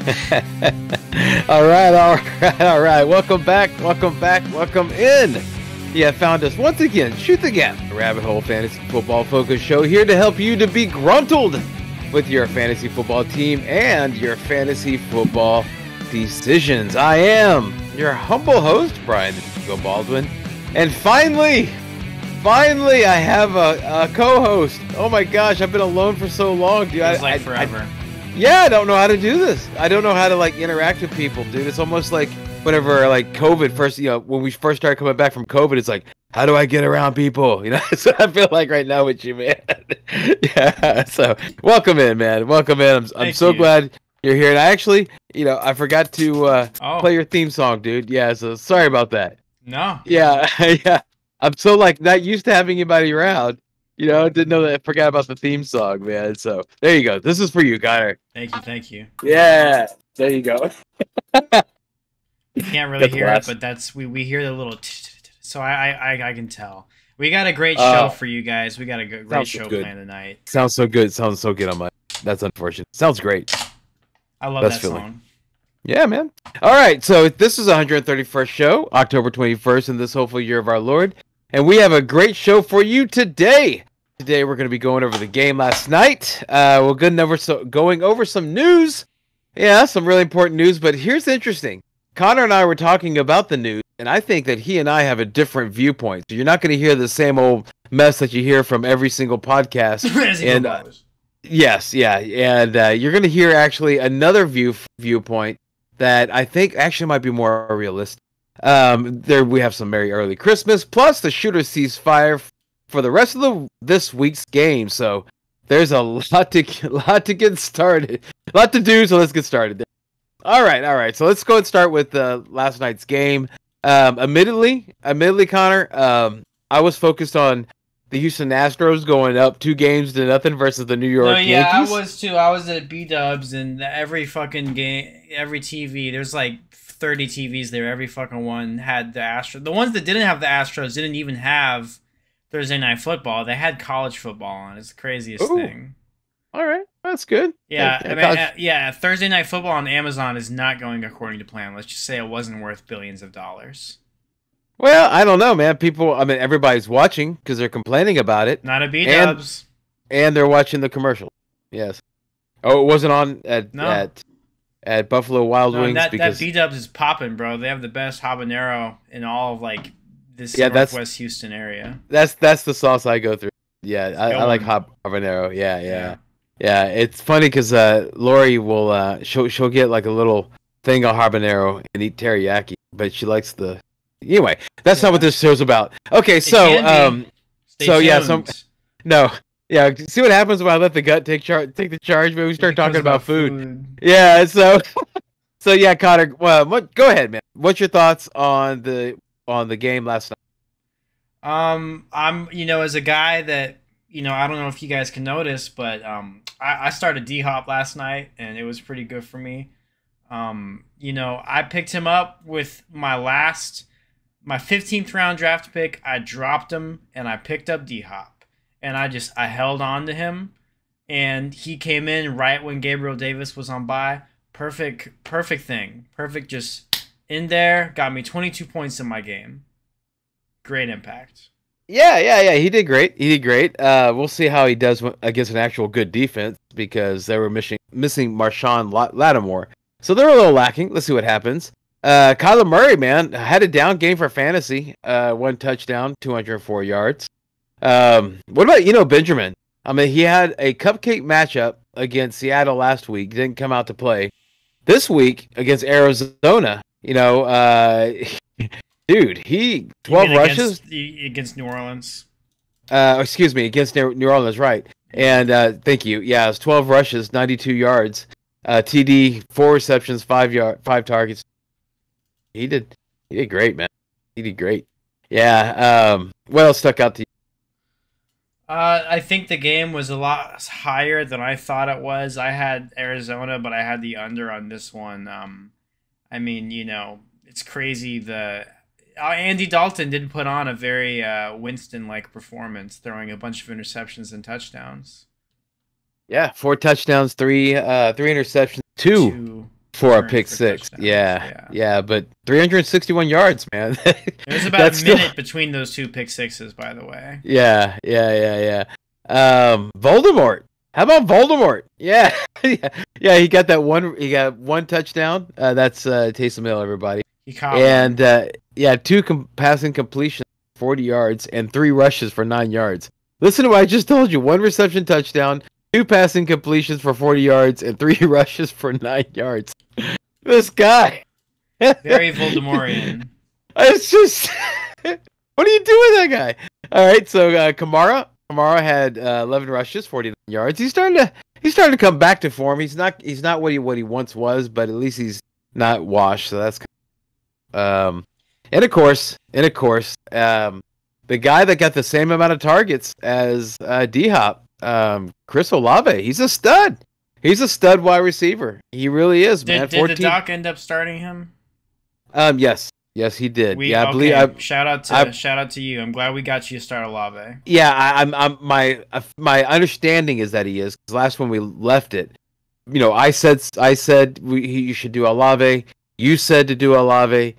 All right, all right, all right. Welcome back, welcome back, welcome in. You have found us once again, Shoot the Gap, the Rabbit Hole Fantasy Football Focus Show, here to help you to be gruntled with your fantasy football team and your fantasy football decisions. I am your humble host, Brian Baldwin, and finally, I have a co-host. Oh my gosh, I've been alone for so long, dude. It's like forever. Yeah, I don't know how to do this. I don't know how to like interact with people, dude. It's almost like whenever like COVID first, when we first started coming back from COVID, it's like, how do I get around people? That's what I feel like right now with you, man. Yeah. So welcome in, man. Welcome in. I'm so glad you're here. And I actually, I forgot to play your theme song, dude. Yeah. So sorry about that. No. Yeah. Yeah. I'm so like not used to having anybody around. Didn't know that I forgot about the theme song, man. So there you go. This is for you, Connor. Thank you. Yeah, there you go. You can't really hear it, but we hear the little. So I can tell. We got a great show for you guys. We got a great show planned tonight. Sounds so good. Sounds so good on my. That's unfortunate. Sounds great. I love that song. Yeah, man. All right, so this is 131st show, October 21st, in this hopeful year of our Lord. And we have a great show for you today. Today we're going to be going over the game last night. We're going over some news. Yeah, some really important news. But here's interesting. Connor and I were talking about the news, and I think that he and I have a different viewpoint. So you're not going to hear the same old mess that you hear from every single podcast. Yes, yeah. And you're going to hear actually another viewpoint that I think actually might be more realistic. There we have some Merry Early Christmas, plus the shooter ceasefire for the rest of this week's game. So there's a lot to get started, a lot to do. So let's get started. All right. So let's go and start with last night's game. Admittedly, Connor, I was focused on the Houston Astros going up 2-0 versus the New York Yankees. I was too. I was at B-Dubs, and every fucking game, every TV, there's like 30 TVs there. Every fucking one had the Astros. The ones that didn't have the Astros didn't even have Thursday Night Football. They had college football on. It's the craziest thing. All right, that's good. Yeah, Thursday Night Football on Amazon is not going according to plan. Let's just say it wasn't worth billions of dollars. Well, I don't know, man. Everybody's watching because they're complaining about it. Not at B-Dubs. And they're watching the commercial. Yes. Oh, it wasn't on at Buffalo Wild Wings. That B-Dubs is popping, bro. They have the best habanero in all of like this Northwest Houston area. That's the sauce I go through. Yeah, I like habanero. Yeah. It's funny because Lori will she'll get like a little thing of habanero and eat teriyaki, but she likes the. Anyway, that's not what this show's about. Okay, so no. Yeah, see what happens when I let the gut take the charge when we start talking about food. Yeah, so yeah, Connor, go ahead, man. What's your thoughts on the game last night? I'm as a guy that I don't know if you guys can notice, but I started D-Hop last night and it was pretty good for me. I picked him up with my 15th round draft pick. I dropped him and I picked up D-Hop. And I held on to him, and he came in right when Gabriel Davis was on bye. Perfect thing. Perfect, just in there. Got me 22 points in my game. Great impact. Yeah. He did great. We'll see how he does against an actual good defense because they were missing Marshawn Lattimore. So they're a little lacking. Let's see what happens. Kyler Murray, man, had a down game for fantasy. 1 touchdown, 204 yards. What about Benjamin? He had a cupcake matchup against Seattle last week. Didn't come out to play. This week against Arizona, dude, he 12 rushes against New Orleans. Against New Orleans, right? And thank you. Yeah, it was 12 rushes, 92 yards, TD, 4 receptions, 5 targets. He did great, man. He did great. Yeah. What else stuck out to you? I think the game was a lot higher than I thought it was. I had Arizona, but I had the under on this one. It's crazy. Andy Dalton did put on a very Winston-like performance, throwing a bunch of interceptions and touchdowns. Yeah, 4 touchdowns, 3 interceptions, two for a pick for six. touchdowns. Yeah, but 361 yards, man. There's about a minute between those two pick sixes, by the way. Yeah. Voldemort. How about Voldemort? Yeah. Yeah, he got that one. He got one touchdown. That's Taysom Hill, everybody. He caught and two passing completions, 40 yards, and 3 rushes for 9 yards. Listen to what I just told you: 1 reception touchdown, 2 passing completions for 40 yards, and 3 rushes for 9 yards. This guy. Very Voldemortian. It's just, what do you do with that guy? All right, so Kamara had 11 rushes, 49 yards. He's starting to come back to form. He's not what he once was, but at least he's not washed. So that's. And of course, the guy that got the same amount of targets as D-Hop, Chris Olave. He's a stud. He's a stud wide receiver. He really is, man. Did the Doc end up starting him? Yes, he did. I believe. Shout out to you. I'm glad we got you to start Olave. Yeah, my understanding is that he is, because last when we left it, I said you should do Olave. You said to do Olave.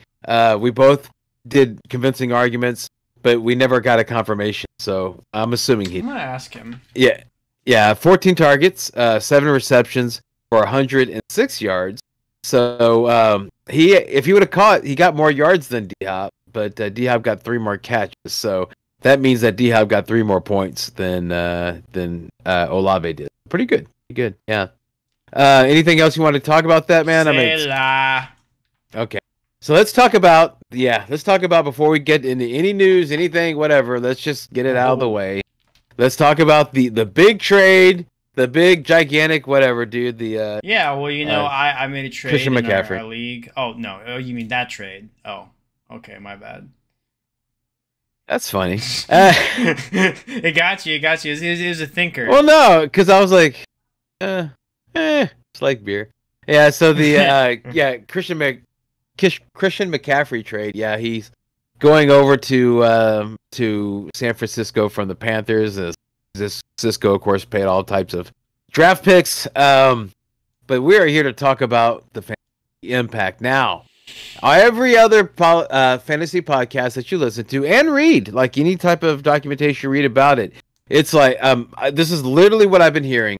We both did convincing arguments, but we never got a confirmation. So I'm assuming I'm gonna ask him. Yeah. 14 targets, 7 receptions for 106 yards. So if he would have caught, he got more yards than D-Hop, but D-Hop got 3 more catches. So that means that D-Hop got 3 more points than Olave did. Pretty good. Yeah. Anything else you want to talk about that, man? Okay. So let's talk about before we get into any news, anything, whatever. Let's just get it out of the way. Let's talk about the big trade, the big gigantic whatever, dude. I made a trade Christian in McCaffrey. our league. Oh no, you mean that trade? Oh, okay, my bad. That's funny. It got you. It was a thinker. Well, no, because I was like, it's like beer. Yeah. So the Christian McCaffrey trade. Yeah, he's going over to San Francisco from the Panthers. As Cisco, of course, paid all types of draft picks. But we are here to talk about the fantasy impact now. Every other fantasy podcast that you listen to and read, like any type of documentation you read about it, it's like this is literally what I've been hearing.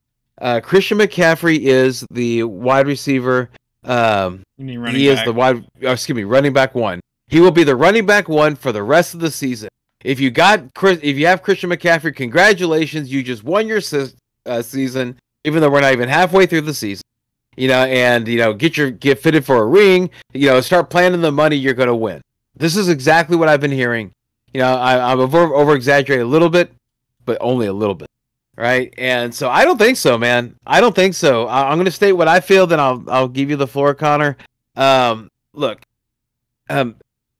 Christian McCaffrey is the wide receiver. You mean running he back? Is the running back 1. He will be the running back 1 for the rest of the season. If you have Christian McCaffrey, congratulations, you just won your season, even though we're not even halfway through the season. Get fitted for a ring. Start planning the money you're going to win. This is exactly what I've been hearing. I'm over exaggerating a little bit, but only a little bit. Right, and so I don't think so, man. I don't think so. I'm going to state what I feel, then I'll give you the floor, Connor. Look,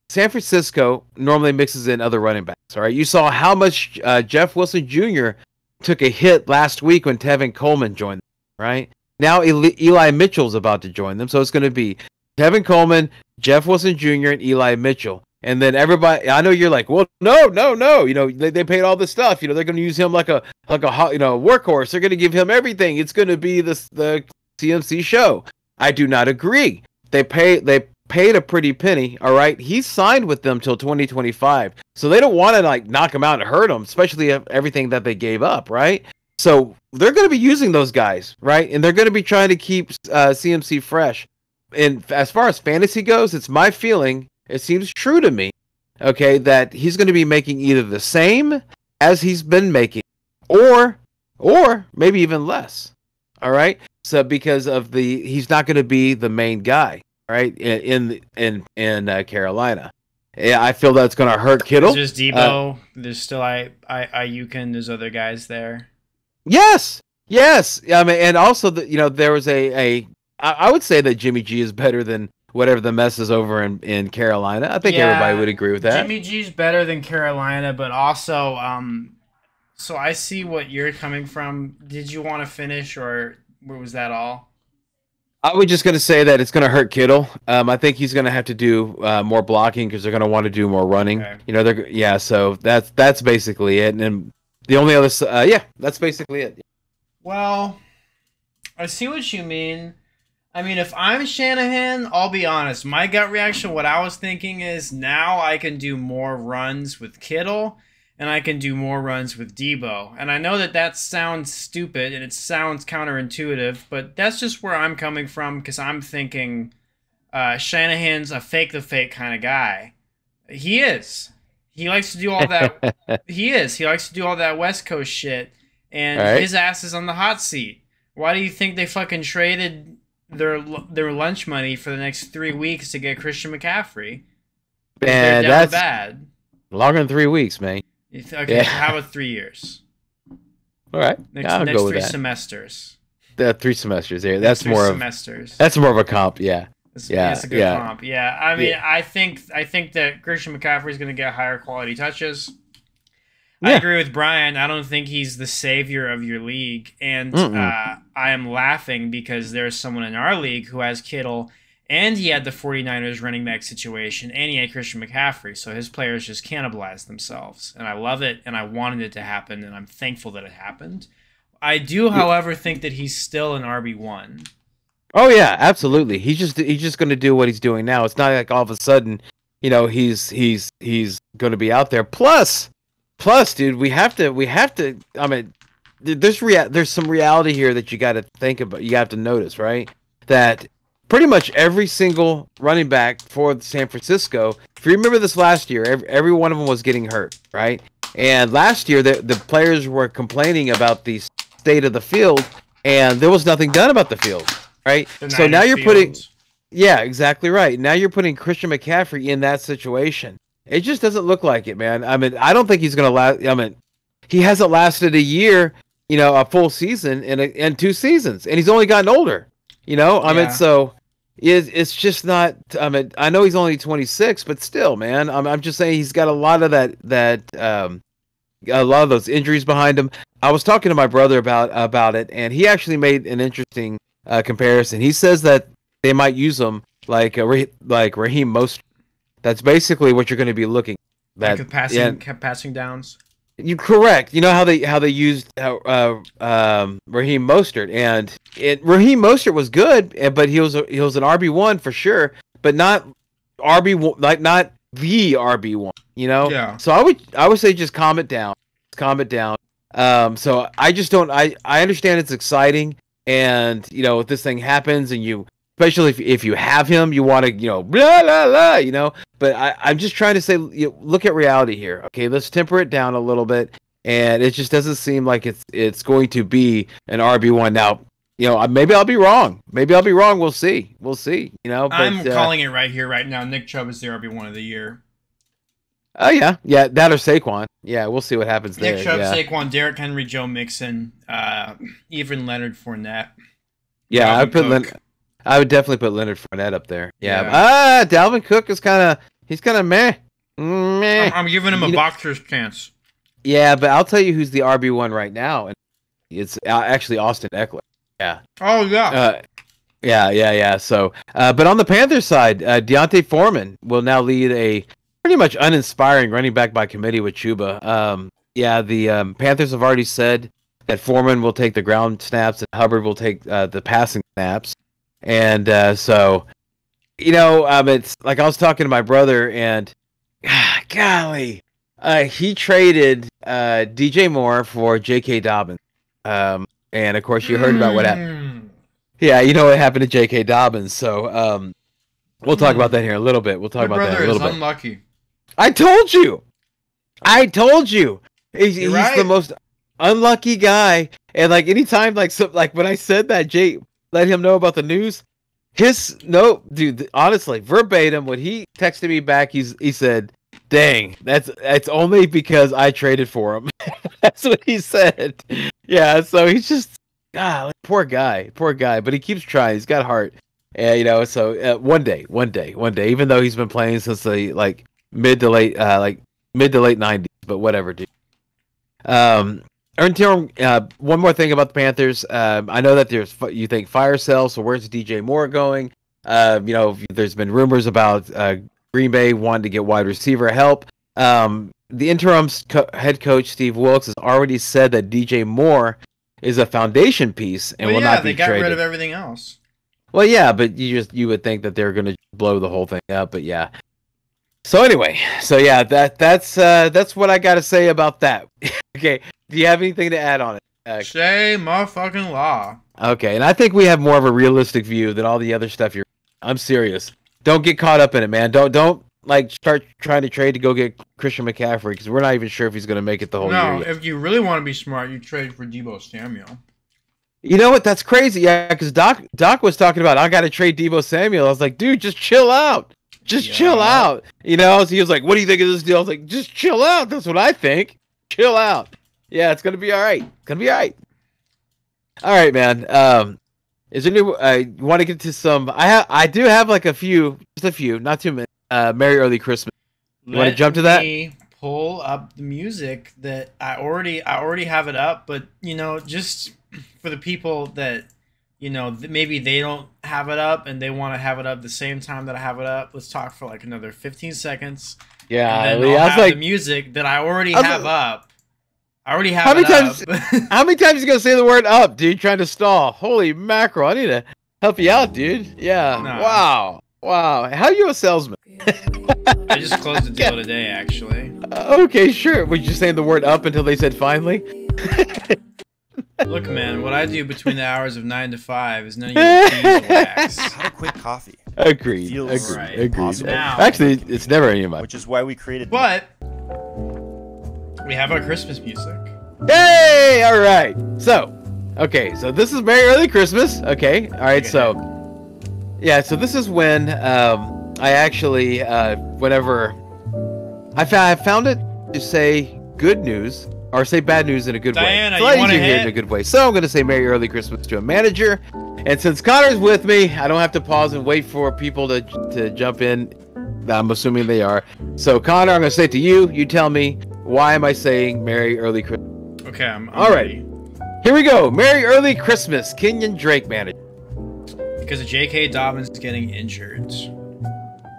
San Francisco normally mixes in other running backs. All right, you saw how much Jeff Wilson Jr. took a hit last week when Tevin Coleman joined them. Right now, Eli Mitchell's about to join them, so it's going to be Tevin Coleman, Jeff Wilson Jr., and Eli Mitchell. And then everybody, I know you're like, well, no. They paid all this stuff. They're going to use him like a workhorse. They're going to give him everything. It's going to be the CMC show. I do not agree. They paid a pretty penny. All right, he's signed with them till 2025, so they don't want to knock him out and hurt him, especially everything that they gave up. Right, so they're going to be using those guys, right, and they're going to be trying to keep CMC fresh. And as far as fantasy goes, it's my feeling. It seems true to me, okay, that he's going to be making either the same as he's been making, or maybe even less. All right, so because of he's not going to be the main guy, right, in Carolina. Yeah, I feel that's going to hurt Kittle. There's Debo. There's still Ayuk, and there's other guys there. Yes. I mean, and also there was I would say that Jimmy G is better than whatever the mess is over in Carolina. I think everybody would agree with that. Jimmy G's better than Carolina, but also, so I see what you're coming from. Did you want to finish, or was that all? I was just going to say that it's going to hurt Kittle. I think he's going to have to do more blocking because they're going to want to do more running. Okay. So that's basically it. And the only other, that's basically it. Well, I see what you mean. I mean, if I'm Shanahan, I'll be honest. My gut reaction, what I was thinking is now I can do more runs with Kittle and I can do more runs with Debo. And I know that that sounds stupid and it sounds counterintuitive, but that's just where I'm coming from because I'm thinking Shanahan's a fake the fake kind of guy. He is. He likes to do all that. He is. He likes to do all that West Coast shit, and his ass is on the hot seat. Why do you think they fucking traded their lunch money for the next 3 weeks to get Christian McCaffrey? And that's bad. Longer than 3 weeks, man. Okay, how about 3 years? All right, next go with 3 that. semesters. 3 semesters there. That's more semesters. That's more of a comp, yeah. It's a good comp. Yeah, I mean, I think that Christian McCaffrey is going to get higher quality touches. I agree with Brian. I don't think he's the savior of your league, and I am laughing because there's someone in our league who has Kittle, and he had the 49ers running back situation, and he had Christian McCaffrey, so his players just cannibalized themselves, and I love it, and I wanted it to happen, and I'm thankful that it happened. I do, however, think that he's still an RB1. Oh yeah, absolutely. He's just going to do what he's doing now. It's not like all of a sudden, he's going to be out there. Plus, dude, we have to. I mean, there's some reality here that you got to think about. You have to notice, right? That pretty much every single running back for San Francisco. If you remember this last year, every one of them was getting hurt, right? And last year, the players were complaining about the state of the field, and there was nothing done about the field. Right, so now you're putting, exactly right. Now you're putting Christian McCaffrey in that situation. It just doesn't look like it, man. I mean, I don't think he's going to last. I mean, he hasn't lasted a year, a full season and 2 seasons, and he's only gotten older. I mean, so it's just not. I mean, I know he's only 26, but still, man. I'm just saying he's got a lot of that a lot of those injuries behind him. I was talking to my brother about it, and he actually made an interesting comparison. He says that they might use him like Raheem Mostert. That's basically what you're going to be looking at. Like passing downs. You're correct. You know how they used Raheem Mostert, and Raheem Mostert was good, but he was an RB1 for sure, but not RB1, like not the RB1. Yeah. So I would say just calm it down. So I just don't. I understand it's exciting. And if this thing happens, and especially if you have him, you want to blah blah blah, But I'm just trying to say, look at reality here. Okay, let's temper it down a little bit, and it just doesn't seem like it's going to be an RB1 now. Maybe I'll be wrong. We'll see. But, I'm calling it right here, right now. Nick Chubb is the RB1 of the year. Oh yeah, that or Saquon. Yeah, we'll see what happens there. Nick Chubb, Saquon, Derrick Henry, Joe Mixon, even Leonard Fournette. Yeah, I would definitely put Leonard Fournette up there. Yeah. Dalvin Cook is kind of meh. I'm giving him a boxer's chance. Yeah, but I'll tell you who's the RB1 right now, and it's actually Austin Eckler. Yeah. Oh yeah. Yeah. So, but on the Panthers side, D'Onta Foreman will now lead a pretty much uninspiring running back by committee with Chuba. The Panthers have already said that Foreman will take the ground snaps and Hubbard will take the passing snaps. And so, it's like I was talking to my brother, and golly, he traded DJ Moore for J.K. Dobbins. And of course, you heard about what happened. Yeah, you know what happened to J.K. Dobbins. So we'll talk about that here in a little bit. We'll talk about that in a little bit. Unlucky. I told you. He's right. The most unlucky guy. And like anytime, like when I said that, Jay let him know about the news. Dude, honestly, verbatim, when he texted me back, he said, "Dang, that's only because I traded for him." That's what he said. Yeah, so he's just poor guy. But he keeps trying. He's got heart. And so one day, even though he's been playing since the mid to late 90s, but whatever, dude. One more thing about the Panthers. I know that you think fire sale, so where's DJ Moore going? There's been rumors about Green Bay wanting to get wide receiver help. The interim head coach Steve Wilks has already said that DJ Moore is a foundation piece and will not be traded. They got rid of everything else. Well, yeah, but you would think that they're going to blow the whole thing up, but yeah. So anyway, so yeah, that's what I got to say about that. Okay, do you have anything to add on it? Say motherfucking law. Okay, and I think we have more of a realistic view than all the other stuff you're. I'm serious. Don't get caught up in it, man. Don't like start trying to trade to go get Christian McCaffrey because we're not even sure if he's going to make it the whole year. No, if you really want to be smart, you trade for Deebo Samuel. You know what? That's crazy. Yeah, because Doc was talking about I got to trade Deebo Samuel. I was like, dude, just chill out. Just chill out. You know, so he was like, what do you think of this deal? I was like, just chill out. That's what I think. Chill out. Yeah, it's gonna be all right. It's gonna be all right. All right, man. Is there new? You want to get to some? I do have like just a few, not too many. Merry early Christmas. You want to jump to that? Pull up the music that I already have it up, but just for the people that maybe they don't have it up and they want to have it up the same time that I have it up. Let's talk for like another 15 seconds. Yeah, and then I'll have the music that I already have up. I already have how many times? How many times you gonna say the word "up," dude? Trying to stall. Holy mackerel! I need to help you out, dude. Yeah. No. Wow. How are you a salesman? I just closed the deal today, actually. Okay, sure. Were you just saying the word "up" until they said "finally"? Look, man. What I do between the hours of 9 to 5 is none of your beeswax. Have a quick coffee. Agreed. Now, actually, it's never any of mine. Which is why we created. But we have our Christmas music. Hey! All right. So, okay. So this is Merry Early Christmas. Okay. All right. So, yeah. So this is when I actually, whenever I found it to say good news or say bad news in a good Diana, way. You want to hear it in a good way. So I'm going to say Merry Early Christmas to a manager. And since Connor's with me, I don't have to pause and wait for people to jump in. I'm assuming they are. So Connor, I'm going to say it to you. You tell me. Why am I saying Merry Early Christmas? Okay, I'm all right. Ready. Here we go. Merry Early Christmas, Kenyon Drake manager. Because of J.K. Dobbins getting injured.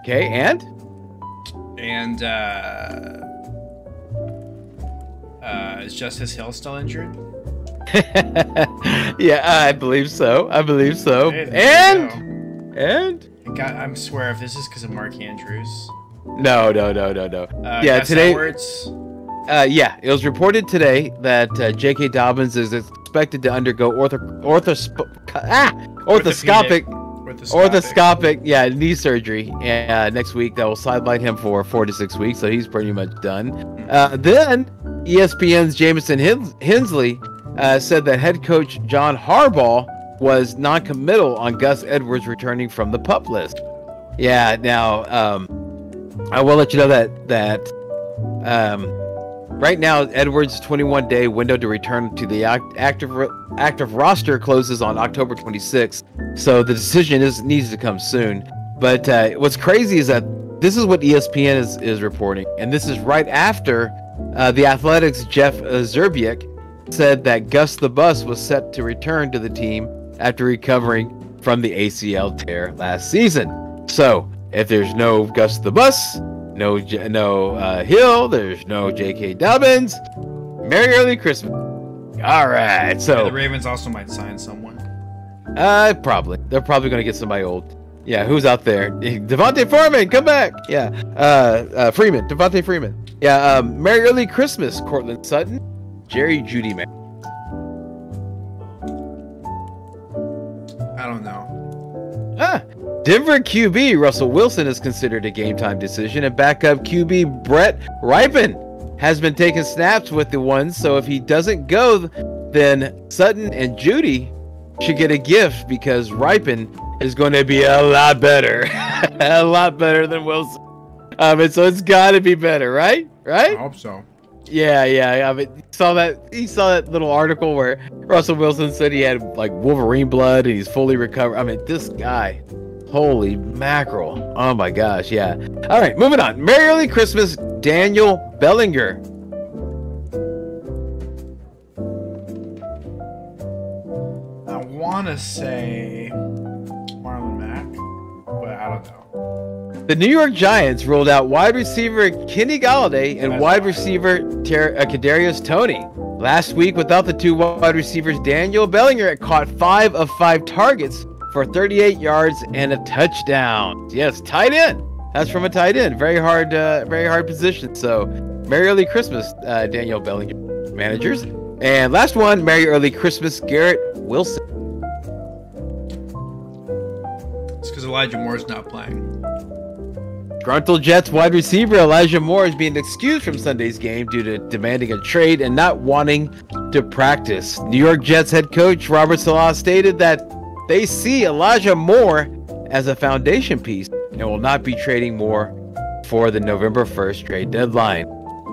Okay, and is Justice Hill still injured? Yeah, I believe so. Hey, and I swear, if this is because of Mark Andrews. No. Yeah, Gus today. Edwards? Yeah, it was reported today that J.K. Dobbins is expected to undergo orthoscopic knee surgery next week that will sideline him for 4 to 6 weeks. So he's pretty much done. Then ESPN's Jamison Hensley said that head coach John Harbaugh was non-committal on Gus Edwards returning from the PUP list. Yeah, now I will let you know that right now Edwards' 21-day window to return to the active roster closes on October 26th. So the decision needs to come soon. But what's crazy is that this is what ESPN is reporting, and this is right after the Athletics' Jeff Zerbiak said that Gus the Bus was set to return to the team after recovering from the ACL tear last season. So if there's no Gus the Bus, no Hill, there's no J.K. Dobbins. Merry Early Christmas. All right, so the Ravens also might sign someone. Probably. They're probably going to get somebody old. Yeah, who's out there? Devontae Foreman, come back. Yeah, Devontae Freeman. Yeah, Merry Early Christmas, Cortland Sutton, Jerry Jeudy, man. I don't know. Denver QB Russell Wilson is considered a game-time decision, and backup QB Brett Rypien has been taking snaps with the ones. So if he doesn't go, then Sutton and Jeudy should get a gift because Rypien is going to be a lot better, a lot better than Wilson. And so it's got to be better, right? I hope so. Yeah. I mean, he saw that little article where Russell Wilson said he had like Wolverine blood and he's fully recovered. I mean, this guy, holy mackerel! Oh my gosh, yeah. All right, moving on. Merry Early Christmas, Daniel Bellinger. I want to say Marlon Mack, but I don't know. The New York Giants ruled out wide receiver Kenny Golladay and wide receiver Kadarius Toney. Last week, without the two wide receivers, Daniel Bellinger caught 5 of 5 targets for 38 yards and a touchdown. Yes, tight end. That's from a tight end. Very hard position. So, Merry Early Christmas, Daniel Bellinger, managers. And last one, Merry Early Christmas, Garrett Wilson. It's because Elijah Moore's not playing. Gruntle Jets wide receiver Elijah Moore is being excused from Sunday's game due to demanding a trade and not wanting to practice. New York Jets head coach Robert Saleh stated that they see Elijah Moore as a foundation piece and will not be trading Moore for the November 1st trade deadline.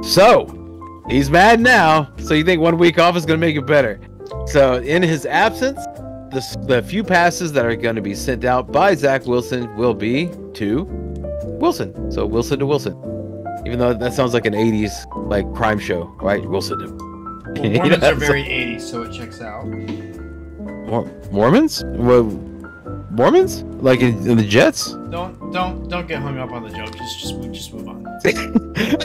So, he's mad now. So you think 1 week off is going to make it better. So, in his absence, the few passes that are going to be sent out by Zach Wilson will be to Wilson. So Wilson to Wilson. Even though that sounds like an 80s like crime show, right? Wilson to. Well, Mormons are very 80s, so it checks out. Mormons? Well, Mormons? Like in the Jets? Don't get hung up on the joke. Just move on.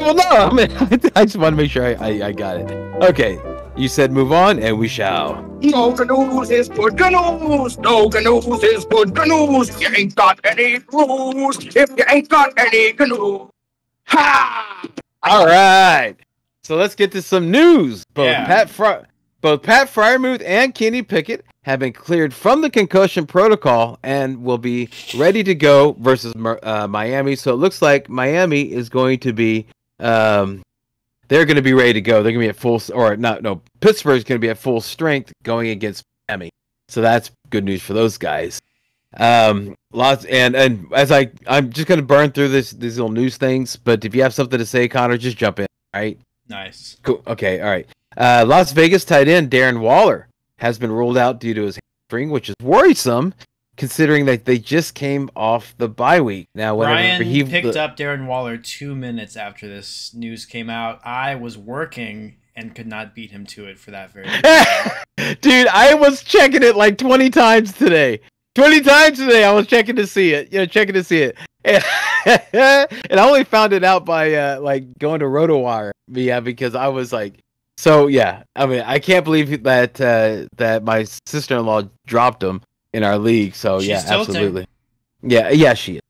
Well, no, I mean, I just want to make sure I got it. Okay, you said move on, and we shall. No canoes is good canoes. No canoes is good canoes. You ain't got any rules if you ain't got any canoe. Ha! All right. So let's get to some news. Both Pat Freiermuth and Kenny Pickett have been cleared from the concussion protocol and will be ready to go versus Miami. So it looks like Miami is going to be, they're going to be ready to go. They're going to be at full, Pittsburgh's going to be at full strength going against Miami. So that's good news for those guys. Lots and as I'm just going to burn through these little news things, but if you have something to say, Connor, just jump in. All right. Nice. Cool. Okay. All right. Las Vegas tight end Darren Waller has been ruled out due to his hamstring, which is worrisome considering that they just came off the bye week. Now, Ryan picked up Darren Waller 2 minutes after this news came out. I was working and could not beat him to it for that very Dude, I was checking it like 20 times today. 20 times today I was checking to see it. And I only found it out by like going to RotoWire. Yeah, because I was like, so yeah. I mean, I can't believe that that my sister-in-law dropped him in our league. So She's yeah, tilting. absolutely. Yeah, she is.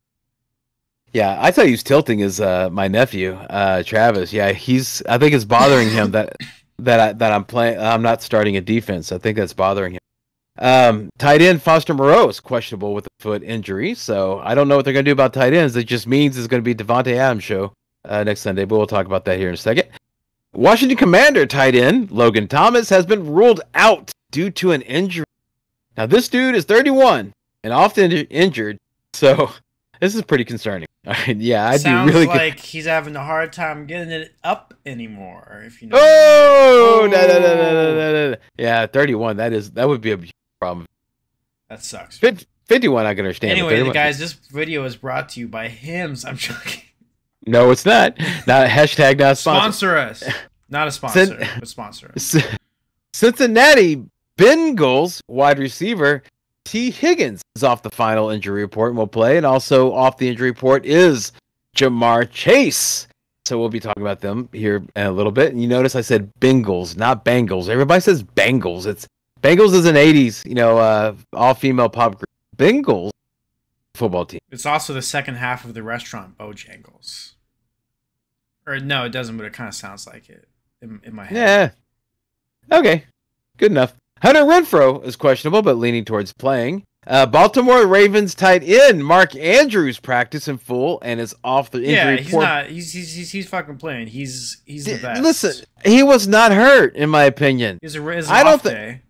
Yeah, I thought he was tilting his my nephew, Travis. Yeah, I think it's bothering him that I'm not starting a defense. I think that's bothering him. Tight end Foster Moreau is questionable with a foot injury, so I don't know what they're going to do about tight ends. It just means it's going to be Devontae Adams' show next Sunday, but we'll talk about that here in a second. Washington Commander tight end Logan Thomas has been ruled out due to an injury. Now, this dude is 31 and often injured, so this is pretty concerning. Yeah, I'd Sounds be really like he's having a hard time getting it up anymore. If you know. Oh, no. Yeah, 31. That would be a huge problem. That sucks. 51, I can understand. Anyway, guys, this video is brought to you by Hims. I'm joking. No, it's not. Not hashtag not sponsor. Sponsor us. Not a sponsor, but sponsor us. Cincinnati Bengals wide receiver T. Higgins is off the final injury report and will play. And also off the injury report is Jamar Chase. So we'll be talking about them here in a little bit. And you notice I said Bengals, not Bengals. Everybody says Bengals. Bengals is an 80s, all-female pop group. Bengals football team. It's also the second half of the restaurant Bojangles. Or no, it doesn't, but it kind of sounds like it in my head. Yeah. Okay. Good enough. Hunter Renfrow is questionable, but leaning towards playing. Baltimore Ravens tight end Mark Andrews practiced in full and is off the injury report. Yeah, he's fucking playing. He's the best. Listen, he was not hurt, in my opinion. It's an off day.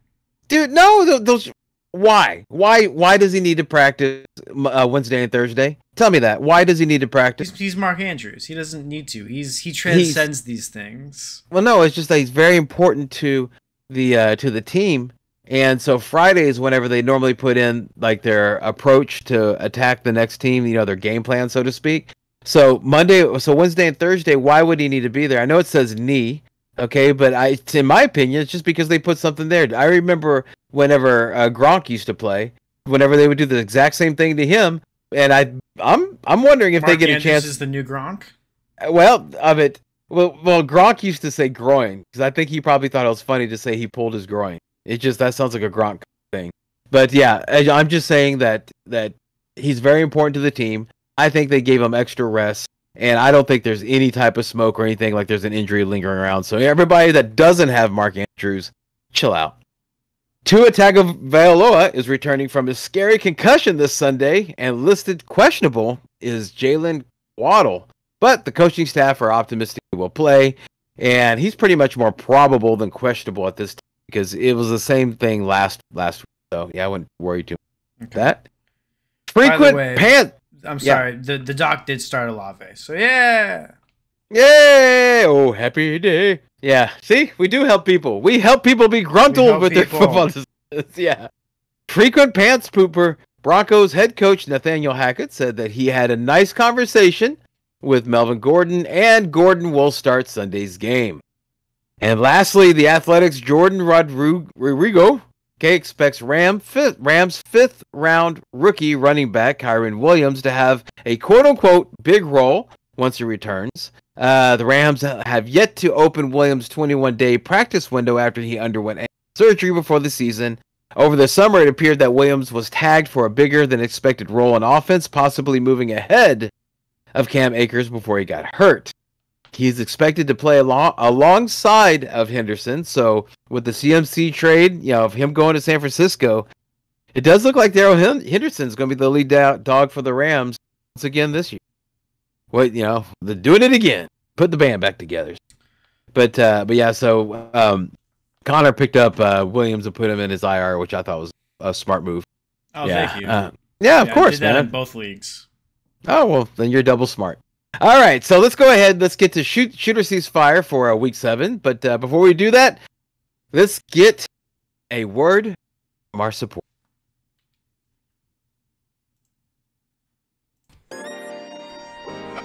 Dude, no, those. Why? Why does he need to practice Wednesday and Thursday? Tell me that. Why does he need to practice? He's Mark Andrews. He doesn't need to. He transcends these things. Well, no, it's just that he's very important to the team. And so Friday is whenever they normally put in like their approach to attack the next team, their game plan, so to speak. So Wednesday and Thursday, why would he need to be there? I know it says knee, okay, but in my opinion, it's just because they put something there. I remember whenever Gronk used to play, whenever they would do the exact same thing to him, and I'm wondering if Mark they get Andrews a chance. Is the new Gronk? Well, Gronk used to say groin because I think he probably thought it was funny to say he pulled his groin. That sounds like a Gronk thing. But yeah, I'm just saying that he's very important to the team. I think they gave him extra rest, and I don't think there's any type of smoke or anything like there's an injury lingering around. So everybody that doesn't have Mark Andrews, chill out. Tua Tagovailoa is returning from a scary concussion this Sunday, and listed questionable is Jalen Waddle. But the coaching staff are optimistic he will play, and he's pretty much more probable than questionable at this time because it was the same thing last week. So yeah, I wouldn't worry too much about that. Frequent pants. I'm sorry, the doc did start Olave, so yeah. Yay! Oh, happy day. Yeah, see, we do help people. We help people be gruntled with their football decisions. Yeah. Frequent pants pooper. Broncos head coach Nathaniel Hackett said that he had a nice conversation with Melvin Gordon, and Gordon will start Sunday's game. And lastly, the Athletics' Jordan Rodrigo expects Rams' fifth-round rookie running back Kyren Williams to have a quote-unquote big role once he returns. The Rams have yet to open Williams' 21-day practice window after he underwent surgery before the season. Over the summer, it appeared that Williams was tagged for a bigger-than-expected role in offense, possibly moving ahead of Cam Akers before he got hurt. He's expected to play alongside of Henderson, so with the CMC trade, of him going to San Francisco, it does look like Darrell Henderson's going to be the lead dog for the Rams once again this year. Well, they're doing it again. Put the band back together. But yeah, so Connor picked up Williams and put him in his IR, which I thought was a smart move. Oh, thank you. Yeah, of course, I did that man. in both leagues. Oh, well, then you're double smart. All right, so let's go ahead. Let's get to Shooter Cease Fire for Week 7. But before we do that, let's get a word from our support.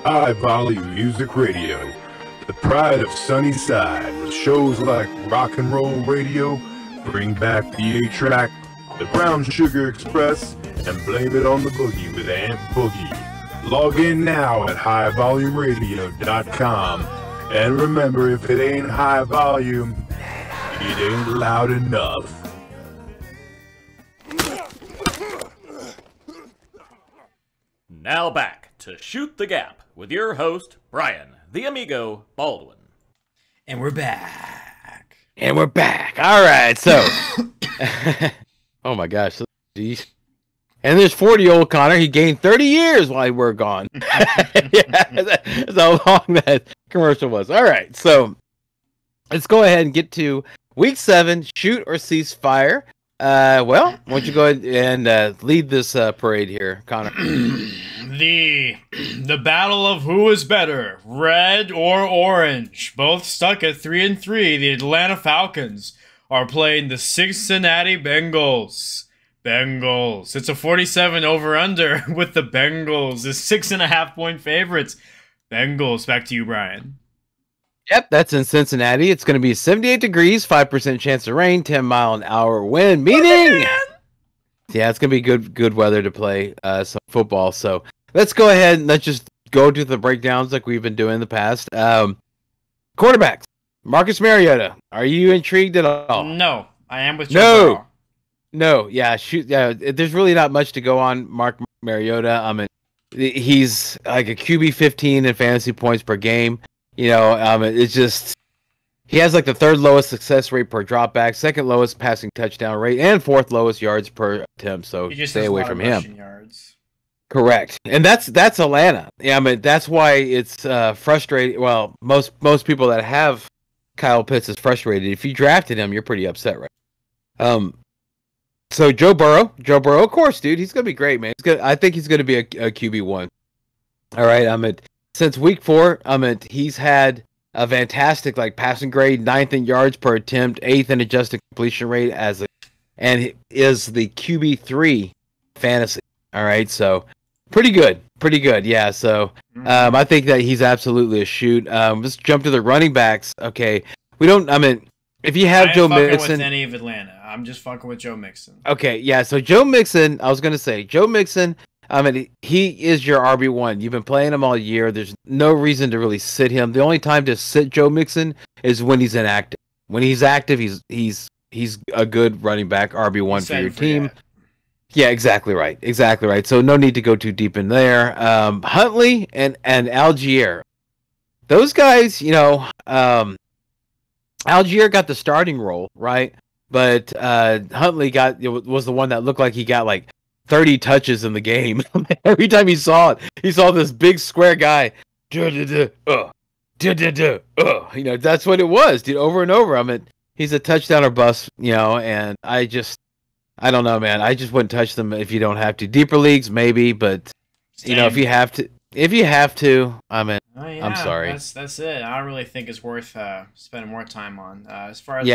High Volume Music Radio, the pride of Sunnyside, with shows like Rock and Roll Radio, Bring Back the A-Track, The Brown Sugar Express, and Blame It on the Boogie with Aunt Boogie. Log in now at highvolumeradio.com, and remember, if it ain't high volume, it ain't loud enough. Now back to Shoot the Gap with your host, Brian, the Amigo Baldwin. And we're back. All right, so... oh my gosh. Geez. And there's 40-year-old Connor. He gained 30 years while we were gone. Yeah, that's how long that commercial was. All right, so let's go ahead and get to Week 7, Shoot or Cease Fire. Well, why don't you go ahead and lead this parade here, Connor? The battle of who is better, red or orange. Both stuck at 3-3. The Atlanta Falcons are playing the Cincinnati Bengals. It's a 47 over-under with the Bengals. The 6.5-point favorites. Bengals, back to you, Brian. Yep, that's in Cincinnati. It's going to be 78 degrees, 5% chance of rain, 10-mile-an-hour wind. Meaning, yeah, it's going to be good weather to play some football. So let's go ahead and let's just go to the breakdowns like we've been doing in the past. Quarterbacks, Marcus Mariota. Are you intrigued at all? No, I am with Joe Burrow. No, yeah, shoot, yeah. There's really not much to go on Mark Mariota. He's like a QB 15 in fantasy points per game. It's just he has like the third lowest success rate per dropback, second lowest passing touchdown rate, and fourth lowest yards per attempt. So stay away from him. Yards. Correct, and that's Atlanta. Yeah, that's why it's frustrating. Well, most people that have Kyle Pitts is frustrated. If you drafted him, you're pretty upset, right? So Joe Burrow, of course, dude, he's gonna be great, man. I think he's gonna be a QB1. All right, since week 4, he's had a fantastic passing grade, 9th in yards per attempt, 8th in adjusted completion rate and is the QB3 fantasy. All right, so pretty good, yeah. So I think that he's absolutely a shoot. Let's jump to the running backs. Okay, if you have Joe Mixon, with any of Atlanta. I'm just fucking with Joe Mixon. Okay, yeah. So Joe Mixon, I was gonna say Joe Mixon. He is your RB1. You've been playing him all year. There's no reason to really sit him. The only time to sit Joe Mixon is when he's inactive. When he's active, he's a good running back, RB1 for your team. Yeah, exactly right. Exactly right. So no need to go too deep in there. Huntley and Algier. Those guys, Algier got the starting role, right? But Huntley was the one that looked like he got like 30 touches in the game. Every time he saw it, he saw this big square guy. That's what it was, dude, over and over. I mean, he's a touchdown or bust, and I don't know, man. I just wouldn't touch them if you don't have to. Deeper leagues, maybe, but if you have to, I mean, I'm sorry. That's it. I don't really think it's worth spending more time on. As far as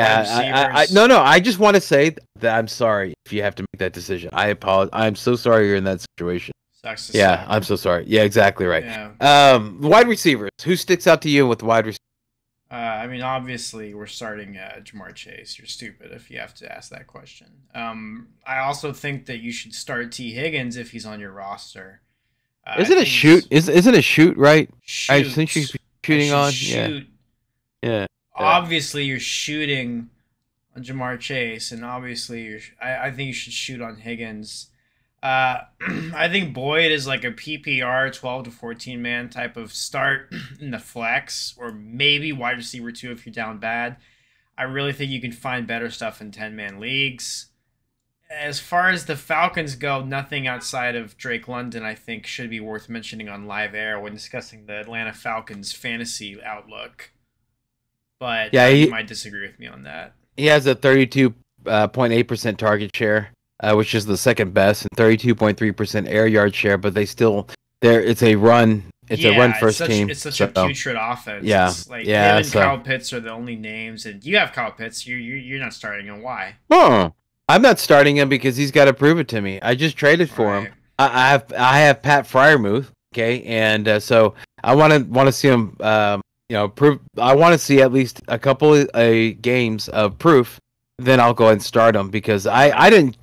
no. I just want to say that I'm sorry if you have to make that decision. I apologize. I'm so sorry you're in that situation. I'm so sorry. Yeah, exactly right. Yeah. Wide receivers. Who sticks out to you with wide receivers? I mean, obviously, we're starting Ja'Marr Chase. You're stupid if you have to ask that question. I also think that you should start T. Higgins if he's on your roster. Isn't it shoot? Isn't it shoot, right? Shoot. I think she's shooting on. Shoot. Yeah. Obviously, you're shooting on Ja'Marr Chase, and obviously, I think you should shoot on Higgins. I think Boyd is like a PPR 12 to 14 man type of start in the flex, or maybe wide receiver 2 if you're down bad. I really think you can find better stuff in 10-man leagues. As far as the Falcons go, nothing outside of Drake London I think should be worth mentioning on live air when discussing the Atlanta Falcons fantasy outlook. But you might disagree with me on that. He has a 32.8% target share. Which is the second best, and 32.3% air yard share. But it's a run. It's a run first team. It's such a putrid offense. Yeah, it's like him and Kyle Pitts are the only names, and you have Kyle Pitts. You're not starting him. Why? Oh, I'm not starting him because he's got to prove it to me. I just traded for him. I have Pat Freiermuth. Okay, and so I want to see him. Prove. I want to see at least a couple of games of proof. Then I'll go and start him because I didn't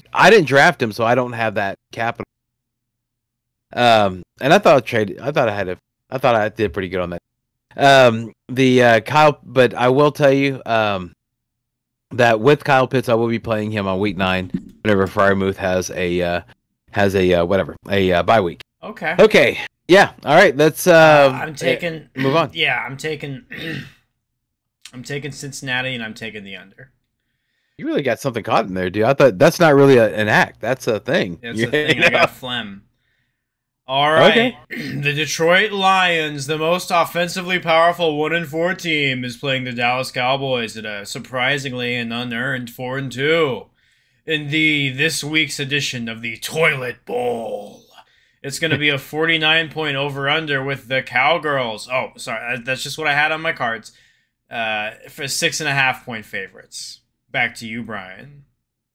draft him, so I don't have that capital. And I thought I did pretty good on that. Kyle, but I will tell you that with Kyle Pitts, I will be playing him on week 9 whenever Freiermuth has a bye week. Okay. Okay. Yeah. All right. Let's move on. Yeah, I'm taking Cincinnati, and I'm taking the under. You really got something caught in there, dude. I thought that's not really an act. That's a thing. That's a thing. I got phlegm. All right. Okay. The Detroit Lions, the most offensively powerful 1-4 team, is playing the Dallas Cowboys at a surprisingly and unearned 4-2 in this week's edition of the Toilet Bowl. It's going to be a 49-point over-under with the Cowgirls. Oh, sorry. That's just what I had on my cards. For 6.5-point favorites. Back to you, Brian.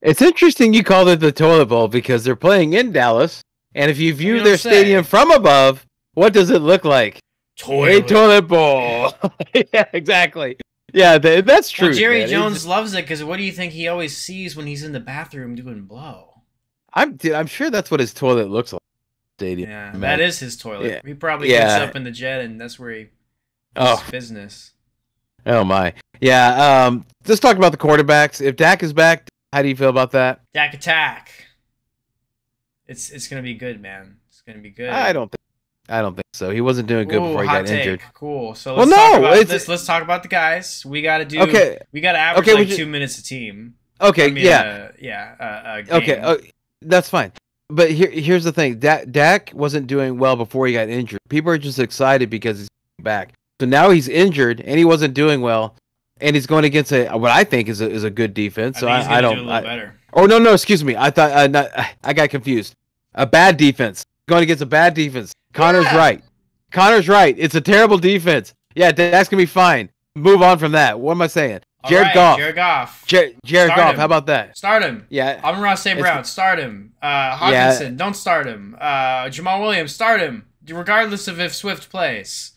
It's interesting you called it the Toilet Bowl because they're playing in Dallas, and if you view their stadium from above, what does it look like? A toilet bowl. Yeah, exactly. Yeah, that's true. Well, Jerry Jones loves it because what do you think he always sees when he's in the bathroom doing blow? I'm sure that's what his toilet looks like. Stadium. Yeah, man. That is his toilet. Yeah. He probably gets up in the jet, and that's where he does his business. Oh my. Yeah, let's talk about the quarterbacks. If Dak is back, how do you feel about that? Dak attack. It's gonna be good, man. It's gonna be good. I don't think so. He wasn't doing good before he got injured. Cool. So let's talk about the guys. We gotta average 2 minutes a team. Okay, game. Okay, that's fine. But here's the thing. Dak wasn't doing well before he got injured. People are just excited because he's back. So now he's injured and he wasn't doing well, and he's going against what I think is a good defense. So I don't. Do a little better. Oh no, excuse me. I thought I got confused. A bad defense going against a bad defense. Connor's right. It's a terrible defense. Yeah, that's gonna be fine. Move on from that. What am I saying? Jared Goff. Jared Goff. How about that? Start him. Yeah. Amon-Ra St. Brown. Start him. Hawkinson. Don't start him. Jamal Williams. Start him. Regardless of if Swift plays.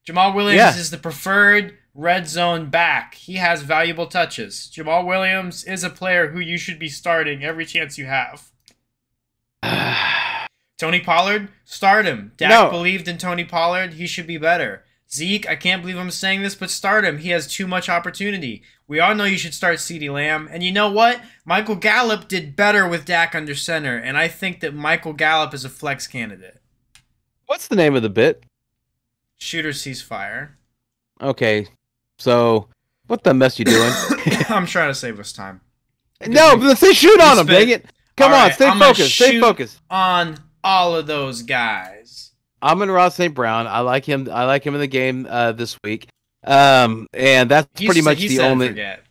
Jamal Williams is the preferred red zone back. He has valuable touches. Jamal Williams is a player who you should be starting every chance you have. Tony Pollard, start him. Dak believed in Tony Pollard. He should be better. Zeke, I can't believe I'm saying this, but start him. He has too much opportunity. We all know you should start CeeDee Lamb. And you know what? Michael Gallup did better with Dak under center, and I think that Michael Gallup is a flex candidate. What's the name of the bit? Shooter sees fire. Okay, so what the mess you doing? I'm trying to save us time. No, let's say shoot on him, dang it. Come All on, right, stay I'm gonna focused, stay shoot focused. on all of those guys. Amon-Ra St. Brown. I like him in the game this week. And that's pretty much the only. Forget.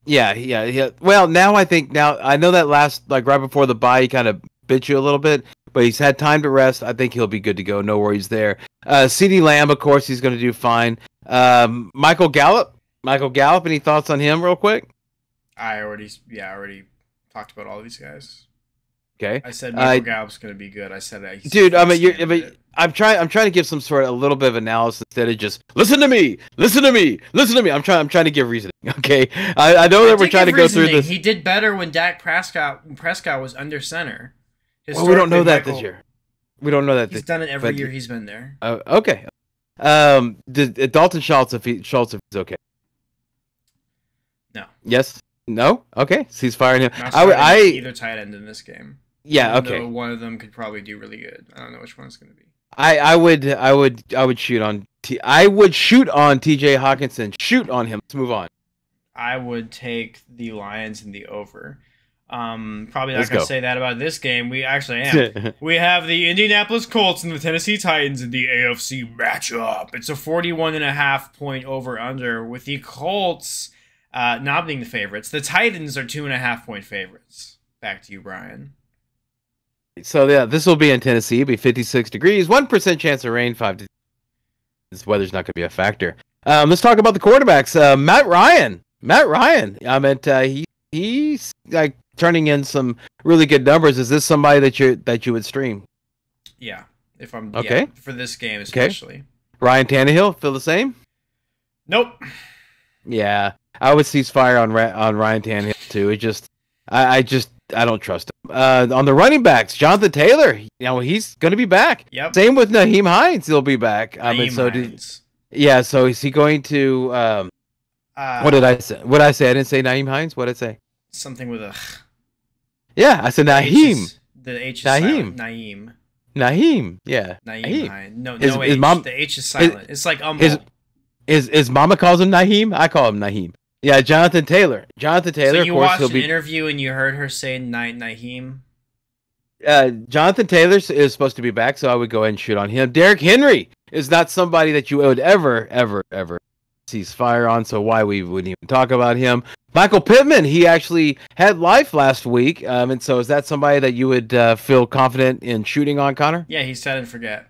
Yeah. Well, now I know that last, like right before the bye, he kind of bit you a little bit, but he's had time to rest. I think he'll be good to go. No worries there. CeeDee Lamb, of course, he's going to do fine. Michael Gallup. Any thoughts on him, real quick? I already talked about all these guys. Okay. I said Michael Gallup's going to be good. I said that. Dude, I'm trying to give some sort of a little bit of analysis instead of just listen to me. I'm trying to give reasoning. Okay, I know that we're trying to go through this. He did better when Dak Prescott was under center. Well, we don't know that this year. We don't know that. He's done it every year he's been there. Okay. Dalton Schultz, if he's okay. No. Yes. No. Okay. So he's firing him. Either tight end in this game. Yeah. Okay. One of them could probably do really good. I don't know which one it's going to be. I would shoot on TJ Hawkinson. Shoot on him. Let's move on. I would take the Lions in the over. Probably not going to say that about this game. We actually am. We have the Indianapolis Colts and the Tennessee Titans in the AFC matchup. It's a 41.5 point over under with the Colts not being the favorites. The Titans are 2.5 point favorites. Back to you, Brian. So yeah, this will be in Tennessee. It'll be 56 degrees, 1% chance of rain, 5 to. This weather's not going to be a factor. Let's talk about the quarterbacks. Matt Ryan. I meant he's like turning in some really good numbers. Is this somebody that you would stream? Yeah, if I'm okay for this game especially. Okay. Ryan Tannehill, feel the same? Nope. Yeah, I would cease fire on Ryan Tannehill too. It just I don't trust him. On the running backs, Jonathan Taylor, he's going to be back. Yep. Same with Nyheim Hines, he'll be back. Hines. So is he going to? What did I say? I didn't say Nyheim Hines. What did I say? Something with a. Yeah, I said Nyheim. The H is Nyheim. Silent. Nyheim. Yeah. Nyheim Hines. No H. Mom, the H is silent. It's like Is Mama calls him Nyheim? I call him Nyheim. Yeah, Jonathan Taylor. So you watched an interview and you heard her say Nyheim? Jonathan Taylor is supposed to be back, so I would go ahead and shoot on him. Derrick Henry is not somebody that you would ever cease fire on, so why we wouldn't even talk about him. Michael Pittman, he actually had life last week, and so is that somebody that you would feel confident in shooting on, Connor? Yeah, he set and forget.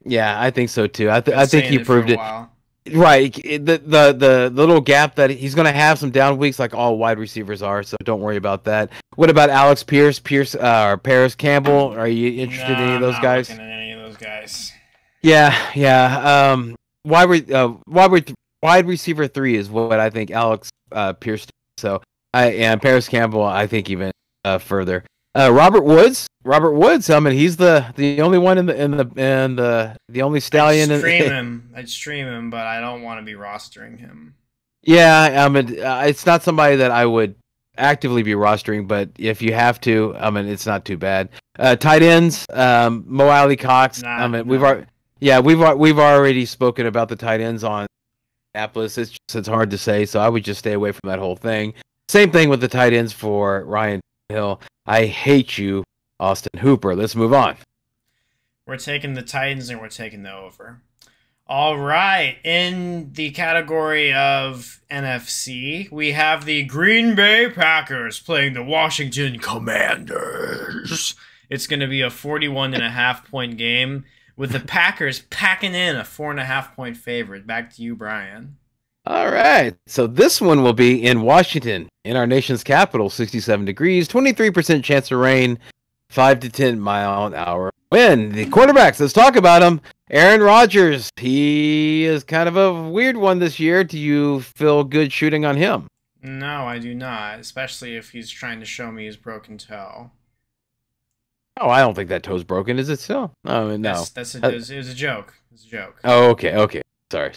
Yeah, I think so too. I think he proved it. While. Right, the little gap that he's going to have some down weeks like all wide receivers are, so don't worry about that. What about Alex Pierce or Paris Campbell? Are you interested in any of those guys? I'm not looking at any of those guys. Yeah. Wide receiver 3 is what I think Alex Pierce. So and Paris Campbell, I think even further. Robert Woods. I mean, he's the only one in the only stallion. I'd stream him, but I don't want to be rostering him. Yeah, I mean, it's not somebody that I would actively be rostering, but if you have to, I mean, it's not too bad. Tight ends, Mo Alley Cox. We've already spoken about the tight ends on Indianapolis. It's hard to say, so I would just stay away from that whole thing. Same thing with the tight ends for Ryan Hill. I hate you, Austin Hooper. Let's move on. We're taking the Titans and we're taking the over. All right. In the category of NFC, we have the Green Bay Packers playing the Washington Commanders. It's going to be a 41.5 point game with the Packers packing in a 4.5 point favorite. Back to you, Brian. All right, so this one will be in Washington, in our nation's capital, 67 degrees, 23% chance of rain, 5 to 10 mile an hour wind. The quarterbacks, let's talk about them. Aaron Rodgers, he is kind of a weird one this year. Do you feel good shooting on him? No, I do not, especially if he's trying to show me his broken toe. Oh, I don't think that toe's broken. Is it still? Oh, no. It was a joke. It was a joke. Oh, okay. Sorry.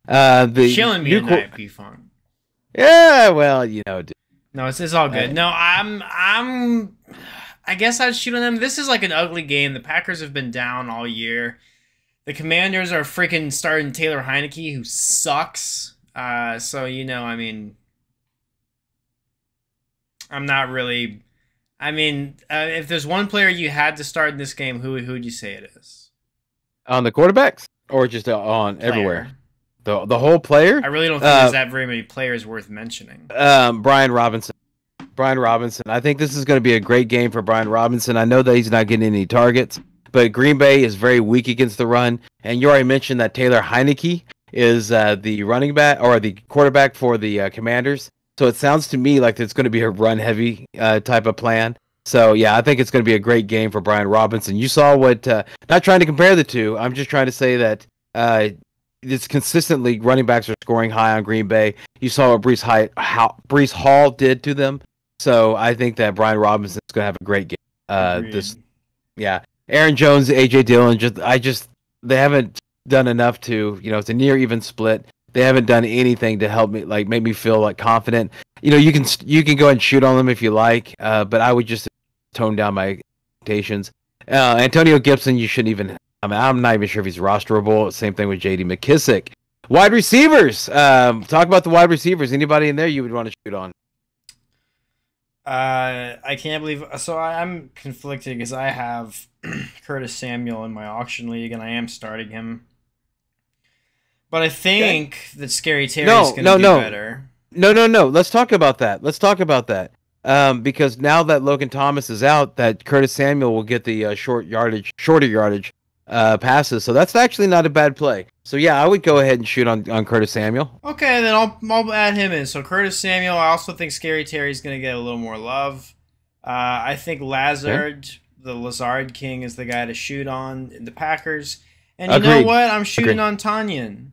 The Killing me new tonight, P-Funk. Yeah, well, you know. No, it's all good. No, I guess I'd shoot on them. This is like an ugly game. The Packers have been down all year. The Commanders are freaking starting Taylor Heineke, who sucks. So, you know, I mean, I'm not really... I mean, if there's one player you had to start in this game, who would you say it is? On the quarterbacks? Or just on Player. everywhere? The whole player? I really don't think there's that very many players worth mentioning. Brian Robinson. Brian Robinson. I think this is going to be a great game for Brian Robinson. I know that he's not getting any targets, but Green Bay is very weak against the run. And you already mentioned that Taylor Heineke is the running back or the quarterback for the Commanders. So it sounds to me like it's going to be a run-heavy type of plan. So, yeah, I think it's going to be a great game for Brian Robinson. You saw what, not trying to compare the two, I'm just trying to say that it's consistently running backs are scoring high on Green Bay. You saw what Breece Hall did to them. So I think that Brian Robinson is going to have a great game. Aaron Jones, AJ Dillon, they haven't done enough to, you know, it's a near even split. They haven't done anything to help me, like, make me feel like confident. You know, you can go ahead and shoot on them if you like, but I would just tone down my expectations. Antonio Gibson, you shouldn't even. I mean, I'm not even sure if he's rosterable. Same thing with J.D. McKissick. Wide receivers. Talk about the wide receivers. Anybody in there you would want to shoot on? I can't believe. So I'm conflicted because I have Curtis Samuel in my auction league, and I am starting him. But I think that Scary Terry is going to do better. No. Let's talk about that. Because now that Logan Thomas is out, that Curtis Samuel will get the shorter yardage passes. So that's actually not a bad play. So yeah, I would go ahead and shoot on Curtis Samuel. Okay, then I'll add him in. So Curtis Samuel. I also think Scary Terry is going to get a little more love. I think Lazard, the Lazard King, is the guy to shoot on in the Packers. And you know what? I'm shooting on Tanyan.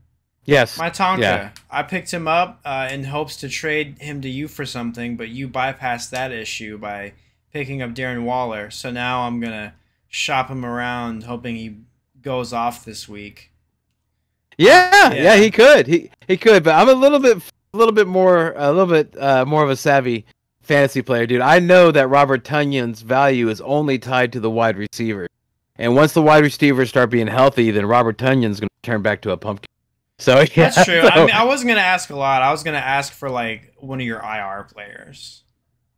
Yes. My Tonka. Yeah. I picked him up in hopes to trade him to you for something, but you bypassed that issue by picking up Darren Waller. So now I'm going to shop him around hoping he goes off this week. Yeah, he could. He could, but I'm a little bit more of a savvy fantasy player, dude. I know that Robert Tonyan's value is only tied to the wide receiver. And once the wide receivers start being healthy, then Robert Tonyan's going to turn back to a pumpkin. So yeah, that's true. I mean, I wasn't gonna ask a lot. I was gonna ask for like one of your IR players.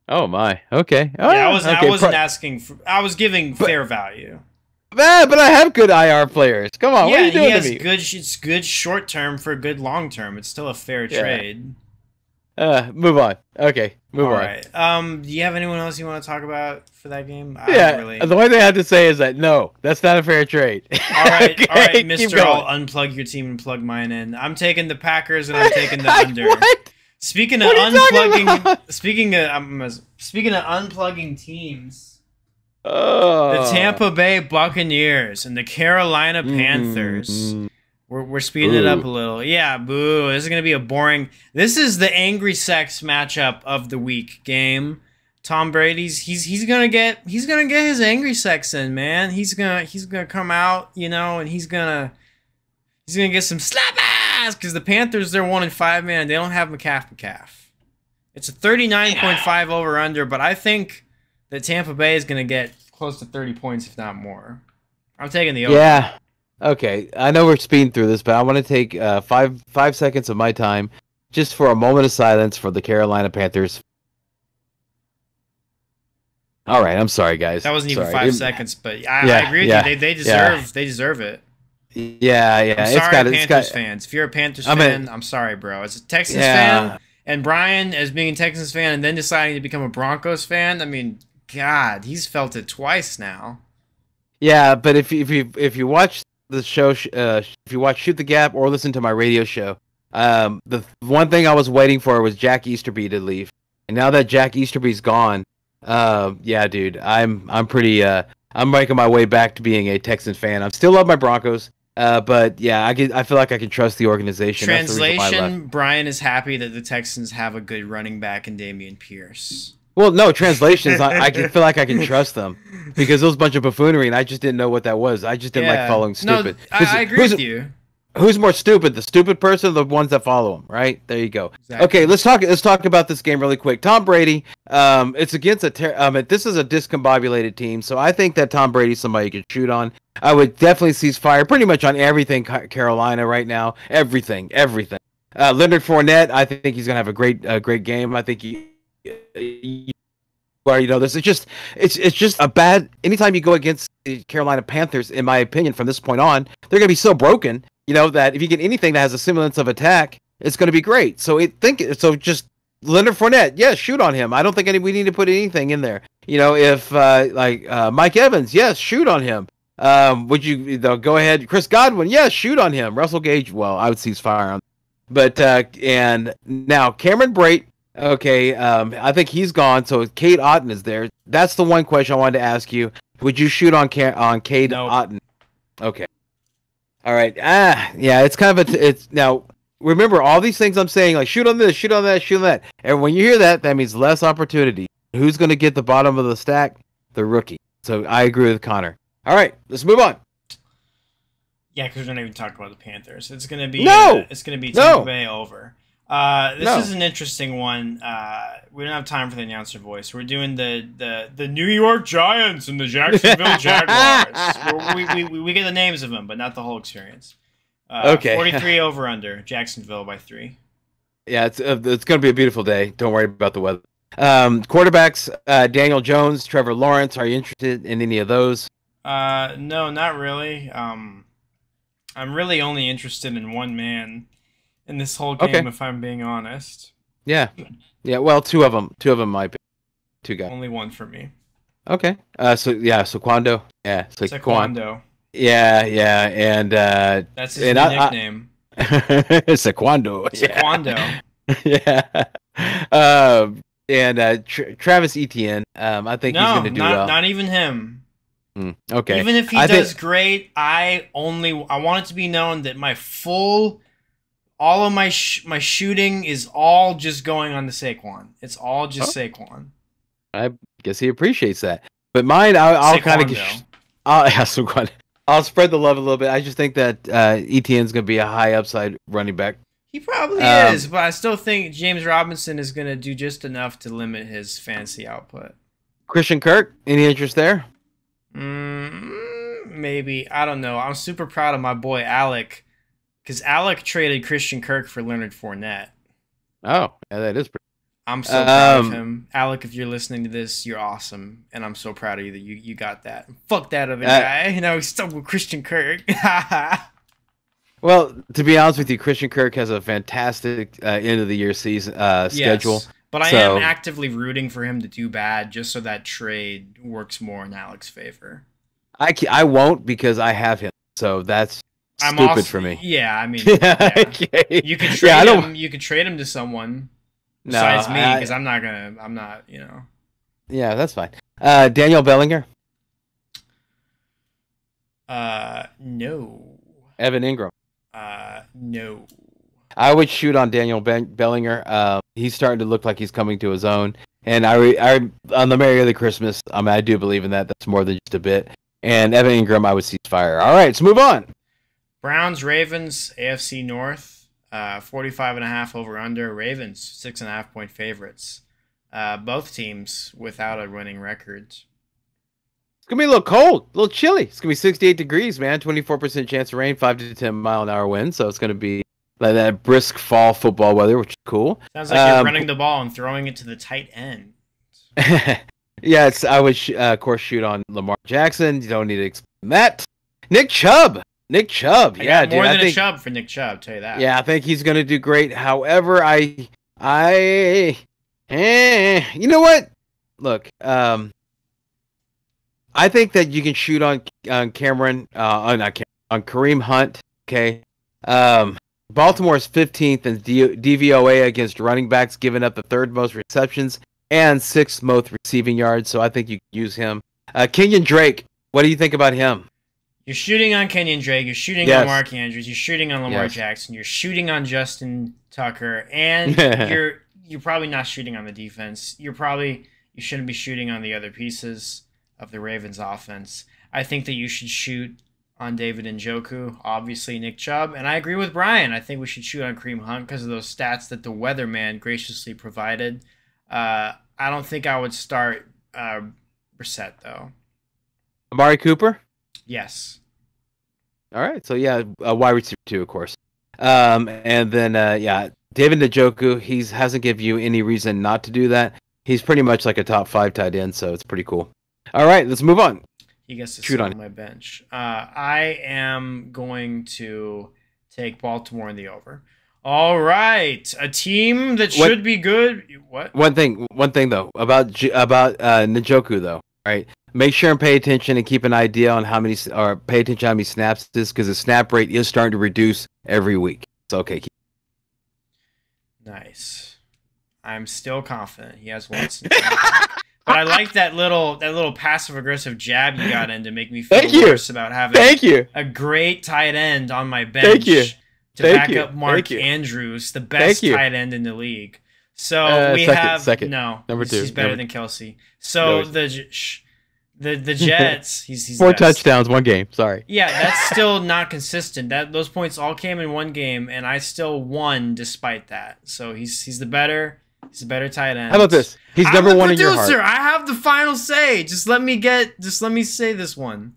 Oh my. Okay. Oh, yeah, I wasn't asking for. I was giving fair value. But I have good IR players. Come on. What are you doing to me? It's good short term for good long term. It's still a fair trade. Move on. Okay, move on. All right. Do you have anyone else you want to talk about for that game? The only thing I have to say is that no, that's not a fair trade. All right, okay, all right, Mister. I'll unplug your team and plug mine in. I'm taking the Packers and I'm taking the under. What? Speaking of unplugging, speaking of unplugging teams, the Tampa Bay Buccaneers and the Carolina Panthers. We're speeding it up a little. Yeah, boo. This is going to be a boring... This is the angry sex matchup of the week game. Tom Brady's he's going to get his angry sex in, man. He's going to come out, you know, and he's going to get some slap ass cuz the Panthers, they're 1-5, man. They don't have McCaff. It's a 39.5 over under, but I think that Tampa Bay is going to get close to 30 points if not more. I'm taking the over. Yeah. Okay, I know we're speeding through this, but I want to take 5 seconds of my time just for a moment of silence for the Carolina Panthers. All right, I'm sorry, guys. That wasn't even 5 seconds, but I agree with you. They deserve it. Yeah. I'm sorry, Panthers fans. If you're a Panthers fan, I'm sorry, bro. As a Texans fan, and Brian as being a Texans fan and then deciding to become a Broncos fan, I mean, God, he's felt it twice now. Yeah, but if you watch the show, if you watch Shoot the Gap or listen to my radio show, the one thing I was waiting for was Jack Easterby to leave, and now that Jack Easterby's gone, yeah, dude, I'm pretty I'm making my way back to being a Texans fan. I still love my Broncos, but yeah, I feel like I can trust the organization. Translation: Brian is happy that the Texans have a good running back in Dameon Pierce. Well, no, translations, I feel like I can trust them because it was a bunch of buffoonery, and I just didn't know what that was. I just didn't like following stupid. No, I agree with you. who's more stupid, the stupid person or the ones that follow him, right? There you go. Exactly. Okay, let's talk about this game really quick. Tom Brady, it's against this is a discombobulated team, so I think that Tom Brady's somebody you can shoot on. I would definitely cease fire pretty much on everything Carolina right now. Everything. Leonard Fournette, I think he's gonna have a great game. I think this it's just a bad. Anytime you go against the Carolina Panthers, in my opinion, from this point on, they're gonna be so broken. That if you get anything that has a semblance of attack, it's gonna be great. So just Leonard Fournette, yes, shoot on him. I don't think we need to put anything in there. If Mike Evans, yes, shoot on him. Would you go ahead? Chris Godwin, yes, shoot on him. Russell Gage, well, I would cease fire on. But and now Cameron Brate. Okay, I think he's gone. So Cade Otton is there. That's the one question I wanted to ask you. Would you shoot on Cade Otton? Okay. All right. Yeah. It's kind of it's now. Remember all these things I'm saying, like shoot on this, shoot on that, shoot on that. And when you hear that, that means less opportunity. Who's going to get the bottom of the stack? The rookie. So I agree with Connor. All right, let's move on. Yeah, because we're not even talking about the Panthers. It's gonna be Tampa Bay over. This is an interesting one. We don't have time for the announcer voice. We're doing the New York Giants and the Jacksonville Jaguars. we get the names of them, but not the whole experience. Okay. 43 over under. Jacksonville by 3. Yeah, it's going to be a beautiful day. Don't worry about the weather. Quarterbacks: Daniel Jones, Trevor Lawrence. Are you interested in any of those? No, not really. I'm really only interested in one man in this whole game, if I'm being honest. Yeah. Well, two of them might be. Two guys. Only one for me. Okay. Saquon. Yeah. Saquon. Yeah, and that's his nickname. Saquon. Yeah. And Travis Etienne. I think he's going to do well. Not even him. Okay. Even if he does great, I want it to be known that all of my shooting is all just going on the Saquon. It's all just Saquon. I guess he appreciates that. But mine, I'll kind of I'll spread the love a little bit. I just think that Etienne's going to be a high upside running back. He probably is, but I still think James Robinson is going to do just enough to limit his fantasy output. Christian Kirk, any interest there? Maybe. I don't know. I'm super proud of my boy Alec, because Alec traded Christian Kirk for Leonard Fournette. Oh, yeah, that is pretty. I'm so proud of him. Alec, if you're listening to this, you're awesome, and I'm so proud of you that you got that. Fuck that other guy. He's stuck with Christian Kirk. Well, to be honest with you, Christian Kirk has a fantastic end of the year season schedule. Yes, but I am actively rooting for him to do bad just so that trade works more in Alec's favor. I won't because I have him, so that's stupid for me. Yeah, I mean, okay. You could trade him. You could trade him to someone besides me because I'm not. Yeah, that's fine. Daniel Bellinger. No. Evan Ingram. No. I would shoot on Daniel Bellinger. He's starting to look like he's coming to his own. And I on the Merry of the Christmas, I do believe in that. That's more than just a bit. And Evan Ingram, I would cease fire. All right, let's move on. Browns, Ravens, AFC North, 45.5 over under. Ravens, 6.5 point favorites. Both teams without a winning record. It's going to be a little cold, a little chilly. It's going to be 68 degrees, man. 24% chance of rain, 5 to 10 mile an hour wind. So it's going to be like that brisk fall football weather, which is cool. Sounds like you're running the ball and throwing it to the tight end. Yeah, I would, of course, shoot on Lamar Jackson. You don't need to explain that. Nick Chubb. More than a Chubb for Nick Chubb, tell you that. Yeah, I think he's going to do great. However, you know what? Look, I think that you can shoot on Kareem Hunt. Okay, Baltimore's 15th in DVOA against running backs, giving up the 3rd most receptions and 6th most receiving yards. So I think you can use him. Kenyon Drake, what do you think about him? You're shooting on Kenyon Drake. You're shooting on Mark Andrews. You're shooting on Lamar Jackson. You're shooting on Justin Tucker, and you're probably not shooting on the defense. You shouldn't be shooting on the other pieces of the Ravens offense. I think that you should shoot on David Njoku, obviously Nick Chubb, and I agree with Brian. I think we should shoot on Kareem Hunt because of those stats that the weatherman graciously provided. I don't think I would start Brissett, though. Amari Cooper? Yes. All right. So, yeah, wide receiver 2, of course. And then, David Njoku, he hasn't given you any reason not to do that. He's pretty much like a top 5 tight end, so it's pretty cool. All right, let's move on. He gets to sit on my bench. I am going to take Baltimore in the over. All right, a team that should be good. What? One thing though about Njoku though. Right, make sure and pay attention and keep an idea on how many pay attention to how many snaps it is because the snap rate is starting to reduce every week. So okay. Nice. I'm still confident he has Watson. But I like that little passive aggressive jab you got in to make me feel worse about having a great tight end on my bench to back up Mark Andrews, the best tight end in the league. So we have number 2. He's better than Kelsey. So the Jets, he's 4 touchdowns, 1 game. Sorry. Yeah, that's still not consistent. Those points all came in 1 game, and I still won despite that. So he's the better. He's a better tight end. How about this? He's number 1 in your heart. I have the final say. Just let me say this one.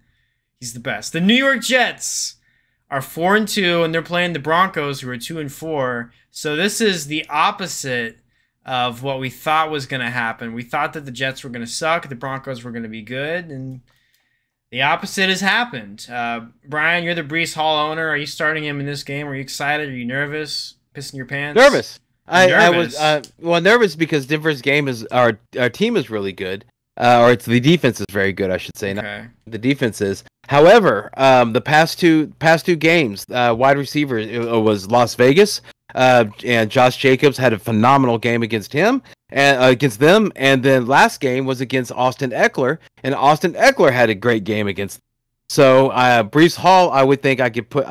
He's the best. The New York Jets are 4-2, and they're playing the Broncos, who are 2-4. So this is the opposite of what we thought was going to happen. We thought that the Jets were going to suck, the Broncos were going to be good, and the opposite has happened. Brian, you're the Breece Hall owner. Are you starting him in this game? Are you excited? Are you nervous? Pissing your pants? Nervous. I was nervous because Denver's game is our team is really good, or it's the defense is very good, I should say. Okay. Not the defense is. However, the past two games, wide receiver was Las Vegas, and Josh Jacobs had a phenomenal game against him and against them, and then last game was against Austin Eckler, and Austin Eckler had a great game against them. So Breece Hall, I would think I could put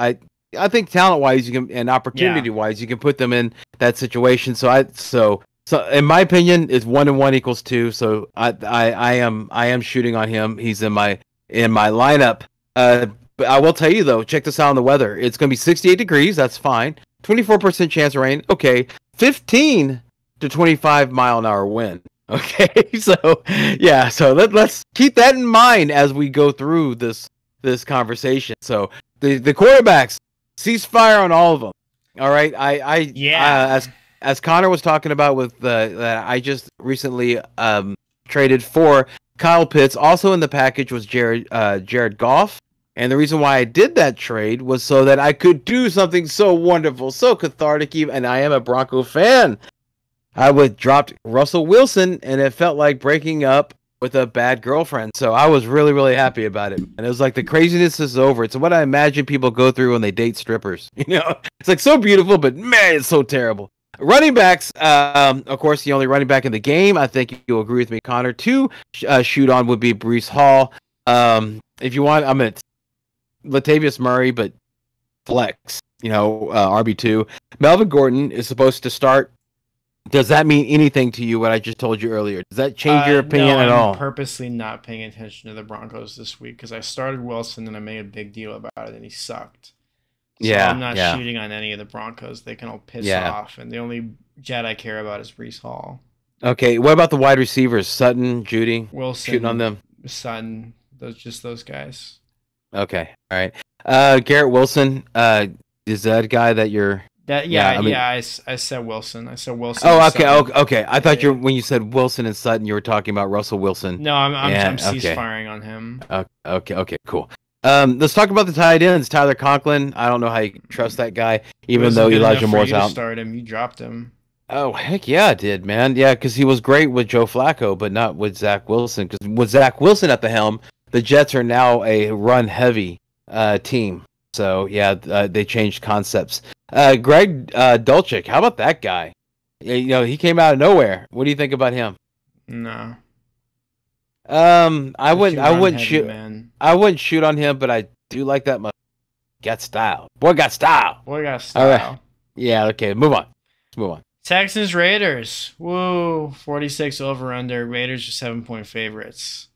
I think talent-wise, you can, and opportunity-wise, you can put them in that situation. So in my opinion, it's 1 and 1 equals 2. So I am shooting on him. He's in my lineup. But I will tell you though, check this out on the weather. It's going to be 68 degrees. That's fine. 24% chance of rain. Okay, 15 to 25 mile an hour wind. Okay, so yeah, so let's keep that in mind as we go through this conversation. So the quarterbacks. Ceasefire on all of them. All right. As Connor was talking about with that I just recently traded for Kyle Pitts. Also in the package was Jared Goff. And the reason why I did that trade was so that I could do something so wonderful, so cathartic. And I am a Bronco fan. I would dropped Russell Wilson, and it felt like breaking up with a bad girlfriend. So I was really, really happy about it. And it was like the craziness is over. It's what I imagine people go through when they date strippers. You know, it's like so beautiful, but man, it's so terrible. Running backs, of course, the only running back in the game, I think you'll agree with me, Connor, to shoot on would be Breece Hall. If you want, I'm at Latavius Murray, but flex, RB2. Melvin Gordon is supposed to start. Does that mean anything to you, what I just told you earlier? Does that change your opinion at all? I'm purposely not paying attention to the Broncos this week because I started Wilson and I made a big deal about it and he sucked. So I'm not shooting on any of the Broncos. They can all piss off. And the only Jet I care about is Breece Hall. Okay, what about the wide receivers? Sutton, Judy? Wilson. Shooting on them? Sutton. Those guys. Okay, all right. Garrett Wilson, is that a guy that you're... I said Wilson. I said Wilson. Oh, okay. I thought when you said Wilson and Sutton, you were talking about Russell Wilson. No, I'm cease-firing on him. Okay, cool. Let's talk about the tight ends. Tyler Conklin. I don't know how you can trust that guy, even though Elijah Moore's out. Start him. You dropped him. Oh, heck yeah, I did, man. Yeah, because he was great with Joe Flacco, but not with Zach Wilson. Because with Zach Wilson at the helm, the Jets are now a run-heavy team. So, yeah, they changed concepts. Greg Dulcich, how about that guy? He came out of nowhere. What do you think about him? No. I wouldn't shoot on him, but I do like that much. Got style. Boy got style. All right. Yeah, okay, move on. Let's move on. Texans Raiders. Woo. 46 over under. Raiders are 7-point favorites.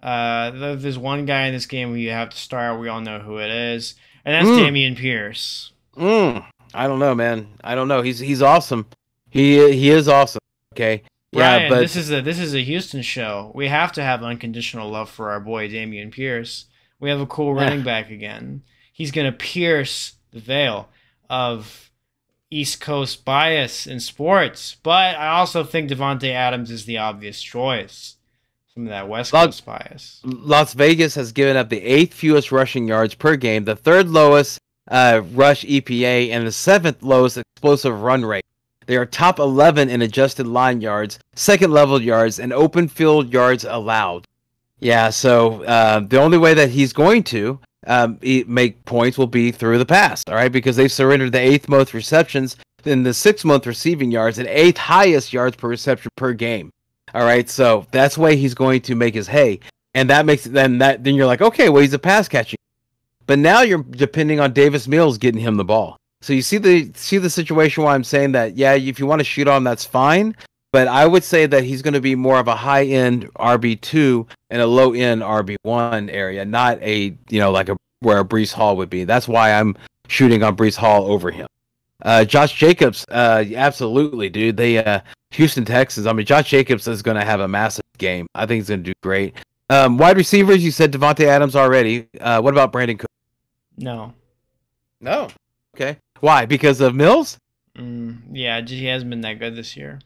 There's one guy in this game who you have to start. We all know who it is, and that's Dameon Pierce. I don't know, man. I don't know. He's awesome. He is awesome. Okay. Brian, yeah, but this is a Houston show. We have to have unconditional love for our boy Dameon Pierce. We have a cool running back again. He's gonna pierce the veil of East Coast bias in sports, but I also think Devontae Adams is the obvious choice. Some of that West Coast bias. Las Vegas has given up the 8th fewest rushing yards per game, the 3rd lowest rush EPA, and the 7th lowest explosive run rate. They are top 11 in adjusted line yards, 2nd level yards, and open field yards allowed. Yeah, so the only way that he's going to make points will be through the pass, all right? Because they've surrendered the 8th most receptions, in the 6th most receiving yards, and 8th highest yards per reception per game. All right, so that's the way he's going to make his hay, and that makes then you're like, okay, well, he's a pass catching, but now you're depending on Davis Mills getting him the ball. So you see the situation why I'm saying that, yeah, if you want to shoot on him, that's fine, but I would say that he's going to be more of a high end RB2 and a low end RB1 area, not a where a Breece Hall would be. That's why I'm shooting on Breece Hall over him. Josh Jacobs, absolutely, dude. They Houston Texans. I mean, Josh Jacobs is going to have a massive game. I think he's going to do great. Wide receivers, you said Devontae Adams already. What about Brandon Cook? No. Okay. Why? Because of Mills? Yeah, he hasn't been that good this year.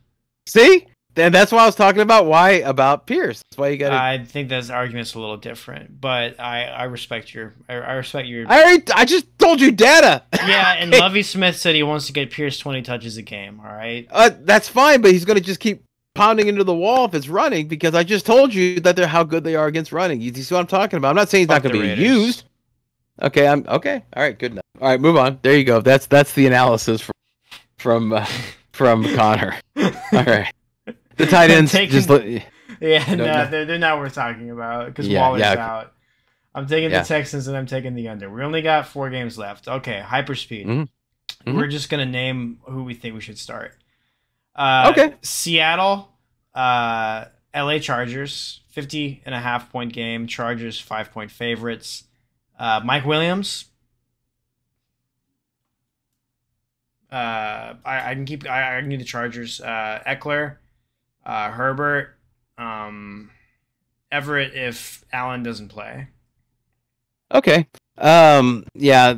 See? And that's why I was talking about why about Pierce. That's why you got. I think that argument's a little different, but I respect your. I respect your. I just told you data. Yeah, and Lovie Smith said he wants to get Pierce 20 touches a game. All right. That's fine, but he's going to just keep pounding into the wall if it's running, because I just told you that they're how good they are against running. You see what I'm talking about? I'm not saying he's not going to be used. Okay, I'm okay. All right, good enough. All right, move on. There you go. That's the analysis from Connor. All right. The tight ends they're not worth talking about because Waller's out. I'm taking the Texans and I'm taking the under. We only got 4 games left. Okay, hyperspeed. Mm-hmm. We're just gonna name who we think we should start. Okay. Seattle, LA Chargers, 50.5 point game. Chargers 5-point favorites. Mike Williams. I can keep the Chargers. Eckler. Herbert, Everett if Allen doesn't play. Okay. Yeah.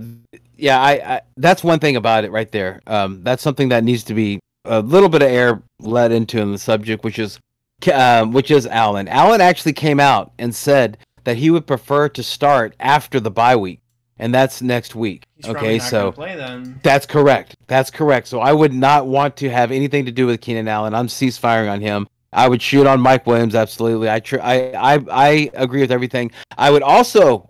I that's one thing about it right there. That's something that needs to be a little bit of air let into in the subject, which is Allen. Allen actually came out and said that he would prefer to start after the bye week, and that's next week. He's okay, so not play then. That's correct. So I would not want to have anything to do with Keenan Allen. I'm ceasefiring on him. I would shoot on Mike Williams. Absolutely. I agree with everything. I would also,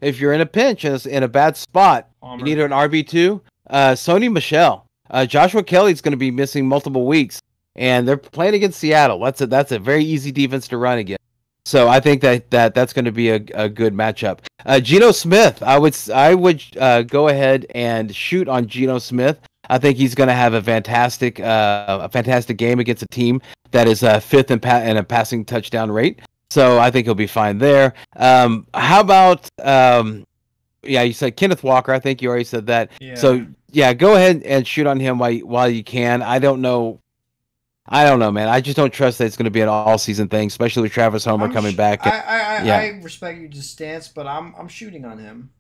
if you're in a pinch and in a bad spot, you need an RB2. Sony Michel. Joshua Kelly's going to be missing multiple weeks, and they're playing against Seattle. That's a very easy defense to run against. So I think that's going to be a good matchup. Geno Smith, I would go ahead and shoot on Geno Smith. I think he's going to have a fantastic game against a team that is 5th in a passing touchdown rate. So I think he'll be fine there. How about you said Kenneth Walker. I think you already said that. Yeah. So yeah, go ahead and shoot on him while you can. I don't know, man. I just don't trust that it's going to be an all-season thing, especially with Travis Homer coming back. I respect your stance, but I'm shooting on him.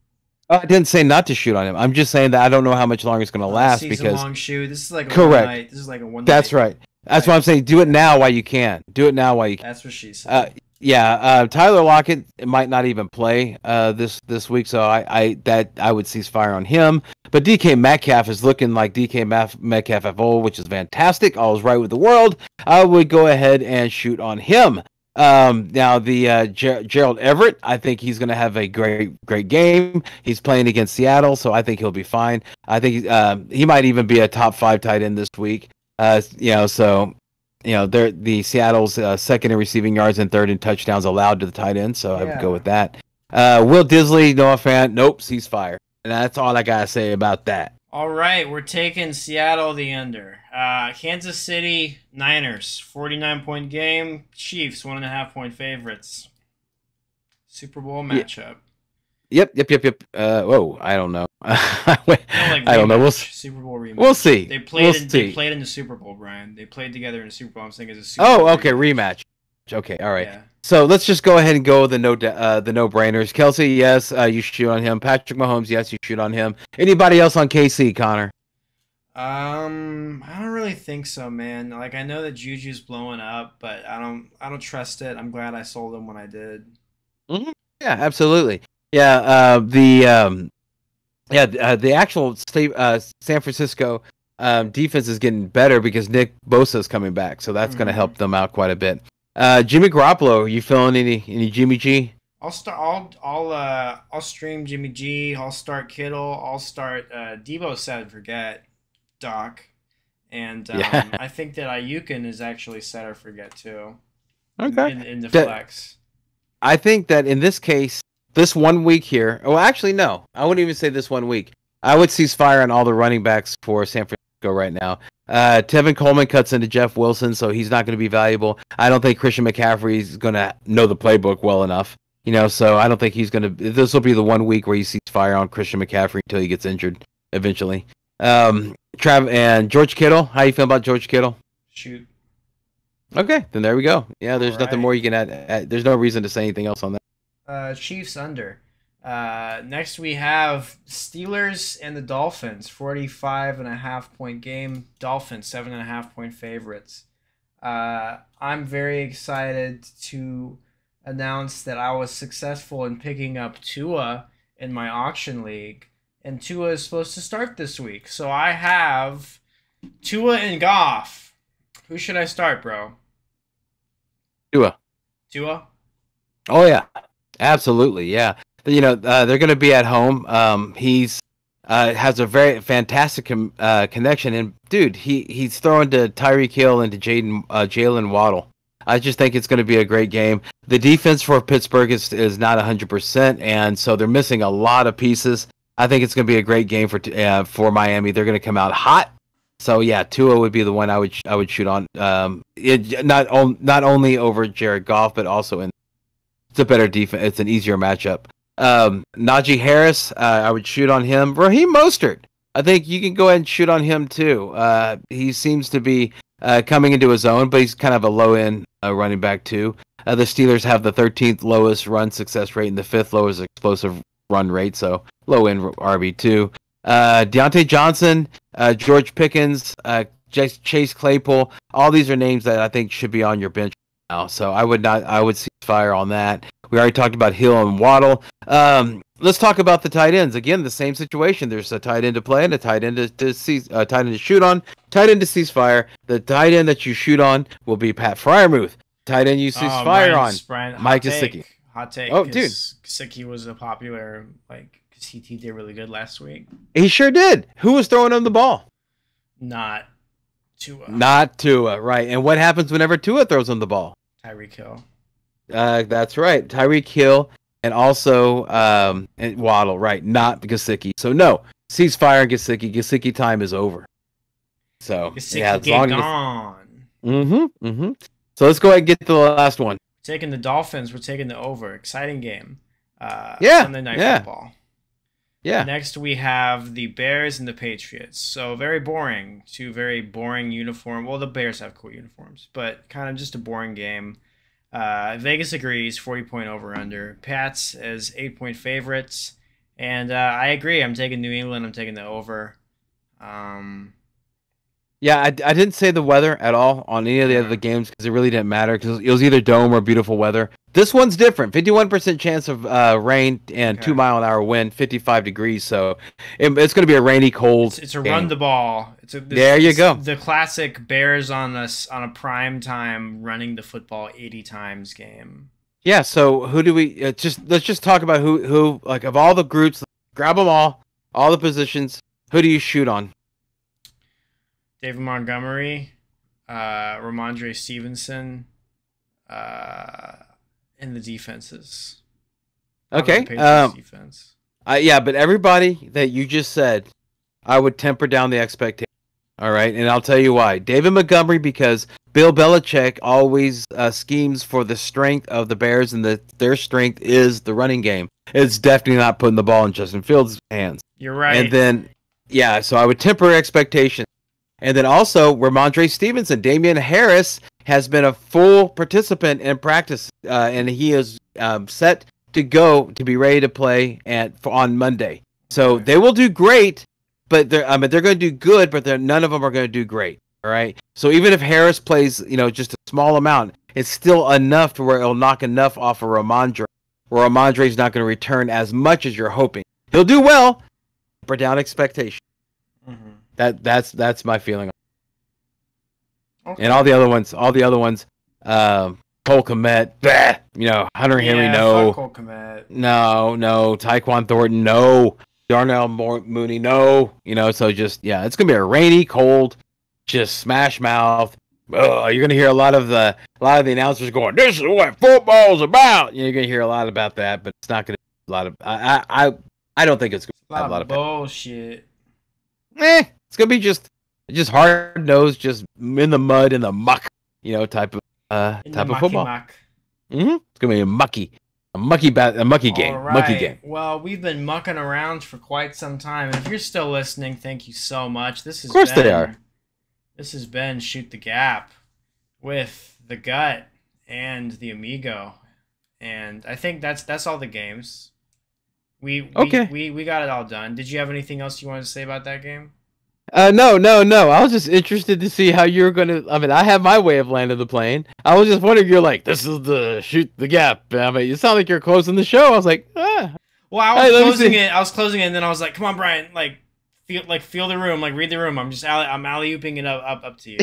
I didn't say not to shoot on him. I'm just saying that I don't know how much longer it's going to last because long shoot. This is like correct. One night. This is like a one. That's night. right. That's what I'm saying. Do it now while you can. That's what she said. Tyler Lockett might not even play this week, so I would cease fire on him. But DK Metcalf is looking like DK Metcalf of old, which is fantastic. All is right with the world. I would go ahead and shoot on him. Now the Gerald Everett, I think he's going to have a great game. He's playing against Seattle, so I think he'll be fine. I think he might even be a top 5 tight end this week. They're the Seattle's 2nd in receiving yards and 3rd in touchdowns allowed to the tight end, so I would go with that. Will Disley, Noah Fant, nope, ceasefire. And that's all I gotta say about that. All right, we're taking Seattle the under. Kansas City Niners, 49-point game. Chiefs, 1.5-point favorites. Super Bowl matchup. Yep. Whoa, I don't know. I don't know. Super Bowl rematch. We'll see. They played. They played in the Super Bowl, Brian. They played together in the Super Bowl. I'm saying it's a Super Bowl. Oh, okay, rematch. Okay, all right. Yeah. So let's just go ahead and go with the no-brainers. Kelsey, yes, you shoot on him. Patrick Mahomes, yes, you shoot on him. Anybody else on KC, Connor? I don't really think so, man. Like I know that Juju's blowing up, but I don't trust it. I'm glad I sold him when I did. Mm-hmm. Yeah, absolutely. Yeah, the actual San Francisco defense is getting better because Nick Bosa is coming back, so that's going to help them out quite a bit. Jimmy Garoppolo, are you feeling any Jimmy G? I'll stream Jimmy G. I'll start Kittle. I'll start Debo said forget Doc, and I think that Ayukin is actually set or forget too. Okay. In the flex. I think that in this case, this 1 week here. Well, actually, no. I wouldn't even say this 1 week. I would cease fire on all the running backs for San Francisco right now. Tevin Coleman cuts into Jeff Wilson, so he's not going to be valuable. I don't think Christian McCaffrey is going to know the playbook well enough. So I don't think he's going to. This will be the 1 week where you cease fire on Christian McCaffrey until he gets injured eventually. Trav and George Kittle. How you feel about George Kittle? Shoot. Okay, then there we go. Yeah, there's nothing more you can add. There's no reason to say anything else on that. Chiefs under. Next we have Steelers and the Dolphins, 45.5-point game. Dolphins 7.5-point favorites. I'm very excited to announce that I was successful in picking up Tua in my auction league, and Tua is supposed to start this week. So I have Tua and Goff. Who should I start, bro? Tua? Oh yeah, absolutely, yeah. They're going to be at home. He's has a very fantastic connection, and dude, he's throwing to Tyreek Hill and to Jalen Waddle. I just think it's going to be a great game. The defense for Pittsburgh is not 100%, and so they're missing a lot of pieces. I think it's going to be a great game for Miami. They're going to come out hot. So yeah, Tua would be the one I would shoot on. Not only over Jared Goff, but also it's a better defense. It's an easier matchup. Najee Harris, I would shoot on him. Raheem Mostert, I think you can go ahead and shoot on him too. He seems to be coming into his own, but he's kind of a low-end running back too. The Steelers have the 13th lowest run success rate and the 5th lowest explosive run rate, so low-end RB2. Deontay Johnson, George Pickens, Chase Claypool, all these are names that I think should be on your bench now. So I would cease fire on that. We already talked about Hill and Waddle. Let's talk about the tight ends. Again, the same situation. There's a tight end to play and a tight end to shoot on, tight end to cease fire. The tight end that you shoot on will be Pat Freiermuth. Tight end you cease fire on, Mike Gesicki. Hot take. Oh, dude. Gesicki was a popular, because he did really good last week. He sure did. Who was throwing him the ball? Not Tua. Not Tua, right. And what happens whenever Tua throws him the ball? Tyreek Hill. That's right. Tyreek Hill and also and Waddle, right. Not Gesicki. So, no. Cease fire on Gesicki. Gesicki time is over. So, Gesicki yeah, as long gone. as... So, let's go ahead and get to the last one. Taking the Dolphins. We're taking the over. Exciting game. Sunday Night Football. Yeah. Next, we have the Bears and the Patriots. So, very boring. Two very boring uniform. Well, the Bears have cool uniforms, but kind of just a boring game. Vegas agrees, 40-point over-under. Pats as 8-point favorites. And I agree. I'm taking New England. I'm taking the over. Yeah, I didn't say the weather at all on any of the other games because it really didn't matter because it was either dome or beautiful weather. This one's different. 51% chance of rain and 2-mile-an-hour wind, 55 degrees. So it's going to be a rainy, cold. It's a game. Run the ball. There you go. The classic Bears on a prime time running the football 80 times game. Yeah. So who do we let's just talk about who of all the groups, grab them all the positions. Who do you shoot on? David Montgomery, Ramondre Stevenson, in the defenses. Okay. Defense. Yeah, but everybody that you just said, I would temper down the expectation. All right, and I'll tell you why. David Montgomery, because Bill Belichick always schemes for the strength of the Bears, and their strength is the running game. It's definitely not putting the ball in Justin Fields' hands. You're right. And then, yeah, so I would temper expectations. And then also, Ramondre Stevenson, Damian Harris has been a full participant in practice, and he is set to go to be ready to play on Monday. So they will do great. But they're going to do good, but none of them are going to do great. All right. So even if Harris plays, just a small amount, it's still enough to where it'll knock enough off of Ramondre, where Ramondre's not going to return as much as you're hoping. He'll do well, but down expectation. Mm-hmm. That's my feeling. Okay. And all the other ones, Cole Kmet, Hunter Henry, no. Cole Kmet. No. Tyquan Thornton, no. Darnell Mooney, no. So just, it's going to be a rainy, cold, just smash mouth. You're going to hear a lot of the announcers going, this is what football's about. You're going to hear a lot about that, but it's not going to be a lot of, I don't think it's going to be a lot of bullshit. It's going to be just hard nosed, just in the mud, in the muck, type of football. Mm-hmm. It's going to be a mucky game. Right. Mucky game. Well, we've been mucking around for quite some time, and if you're still listening, thank you so much. This has been Shoot the Gap with the Gut and the Amigo, and I think that's all the games. We got it all done. Did you have anything else you wanted to say about that game? No. I was just interested to see how you're gonna. I mean, I have my way of landing the plane. I was just wondering. You're like, this is the Shoot the Gap. I mean, you sound like you're closing the show. I was like, ah. Well, I was closing it. I was closing it, and then I was like, come on, Brian, feel the room, read the room. I'm alley-ooping it up to you.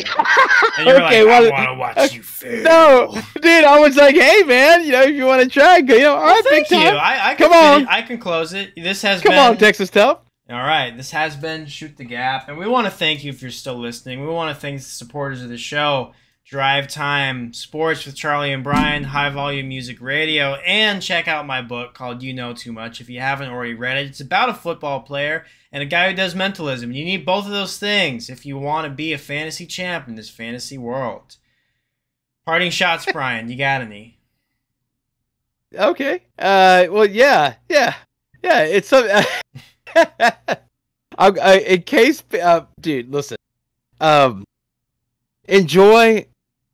And you're okay, I want to watch you fail. No, dude, I was like, hey, man, if you want to try, go. All right, thank you. I can come on. I can close it. Come on, Texas Tough. All right, this has been Shoot the Gap, and we want to thank you if you're still listening. We want to thank the supporters of the show, Drive Time, Sports with Charlie and Brian, High Volume Music Radio, and check out my book called You Know Too Much if you haven't already read it. It's about a football player and a guy who does mentalism. You need both of those things if you want to be a fantasy champ in this fantasy world. Parting shots, Brian. You got any? Okay. Well, yeah. It's in case, dude, listen. Enjoy.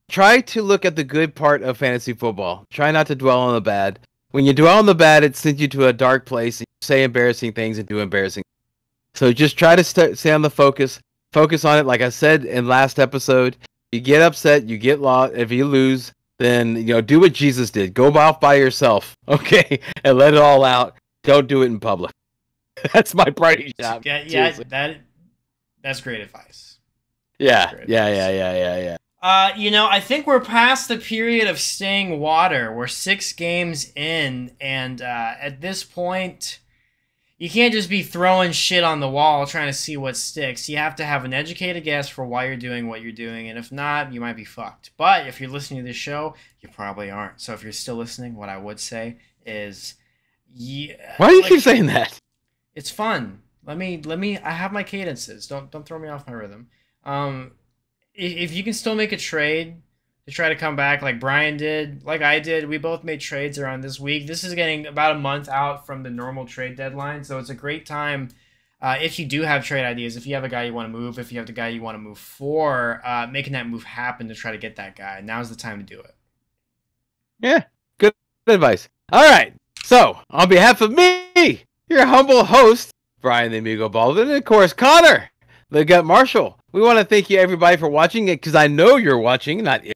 Try to look at the good part of fantasy football. Try not to dwell on the bad. When you dwell on the bad, it sends you to a dark place. And you say embarrassing things and do embarrassing. So just try to stay on the focus. Focus on it. Like I said in last episode, you get upset, you get lost. If you lose, then do what Jesus did. Go off by yourself, okay, and let it all out. Don't do it in public. That's my party shot. Yeah, that's great advice. Yeah. I think we're past the period of staying water. We're 6 games in, and at this point, you can't just be throwing shit on the wall trying to see what sticks. You have to have an educated guess for why you're doing what you're doing, and if not, you might be fucked. But if you're listening to this show, you probably aren't. So if you're still listening, what I would say is, why do you keep saying that? It's fun. Let me. I have my cadences. Don't throw me off my rhythm. If you can still make a trade to try to come back like Brian did, like I did, we both made trades around this week. This is getting about a month out from the normal trade deadline, so it's a great time if you do have trade ideas. If you have a guy you want to move, if you have the guy you want to move for, making that move happen to try to get that guy. Now's the time to do it. Yeah, good advice. All right, so on behalf of me, your humble host, Brian the Amigo Baldwin, and of course, Connor, the Gut Marshall. We want to thank you, everybody, for watching it, because I know you're watching, not it.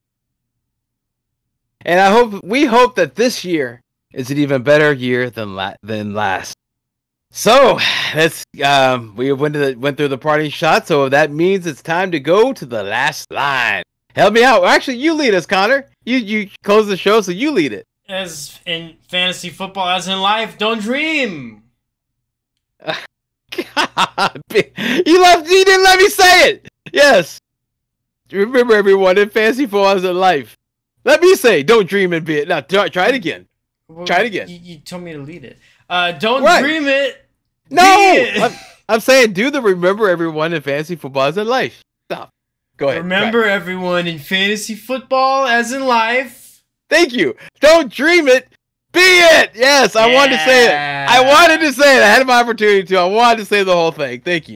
And we hope that this year is an even better year than last. So, we went through the parting shot, so that means it's time to go to the last line. Help me out. Actually, you lead us, Connor. You close the show, so you lead it. As in fantasy football, as in life, don't dream. God, you didn't let me say it. Yes. Remember, everyone, in fantasy football as in life. Let me say, don't dream and be it. Now, try it again. Well, try it again. You told me to lead it. Don't dream it. No, I'm saying do the remember everyone in fantasy football as in life. Go ahead. Remember, everyone, in fantasy football, as in life. Thank you. Don't dream it. Be it. Yes, I wanted to say it. I wanted to say it. I had my opportunity to. I wanted to say the whole thing. Thank you.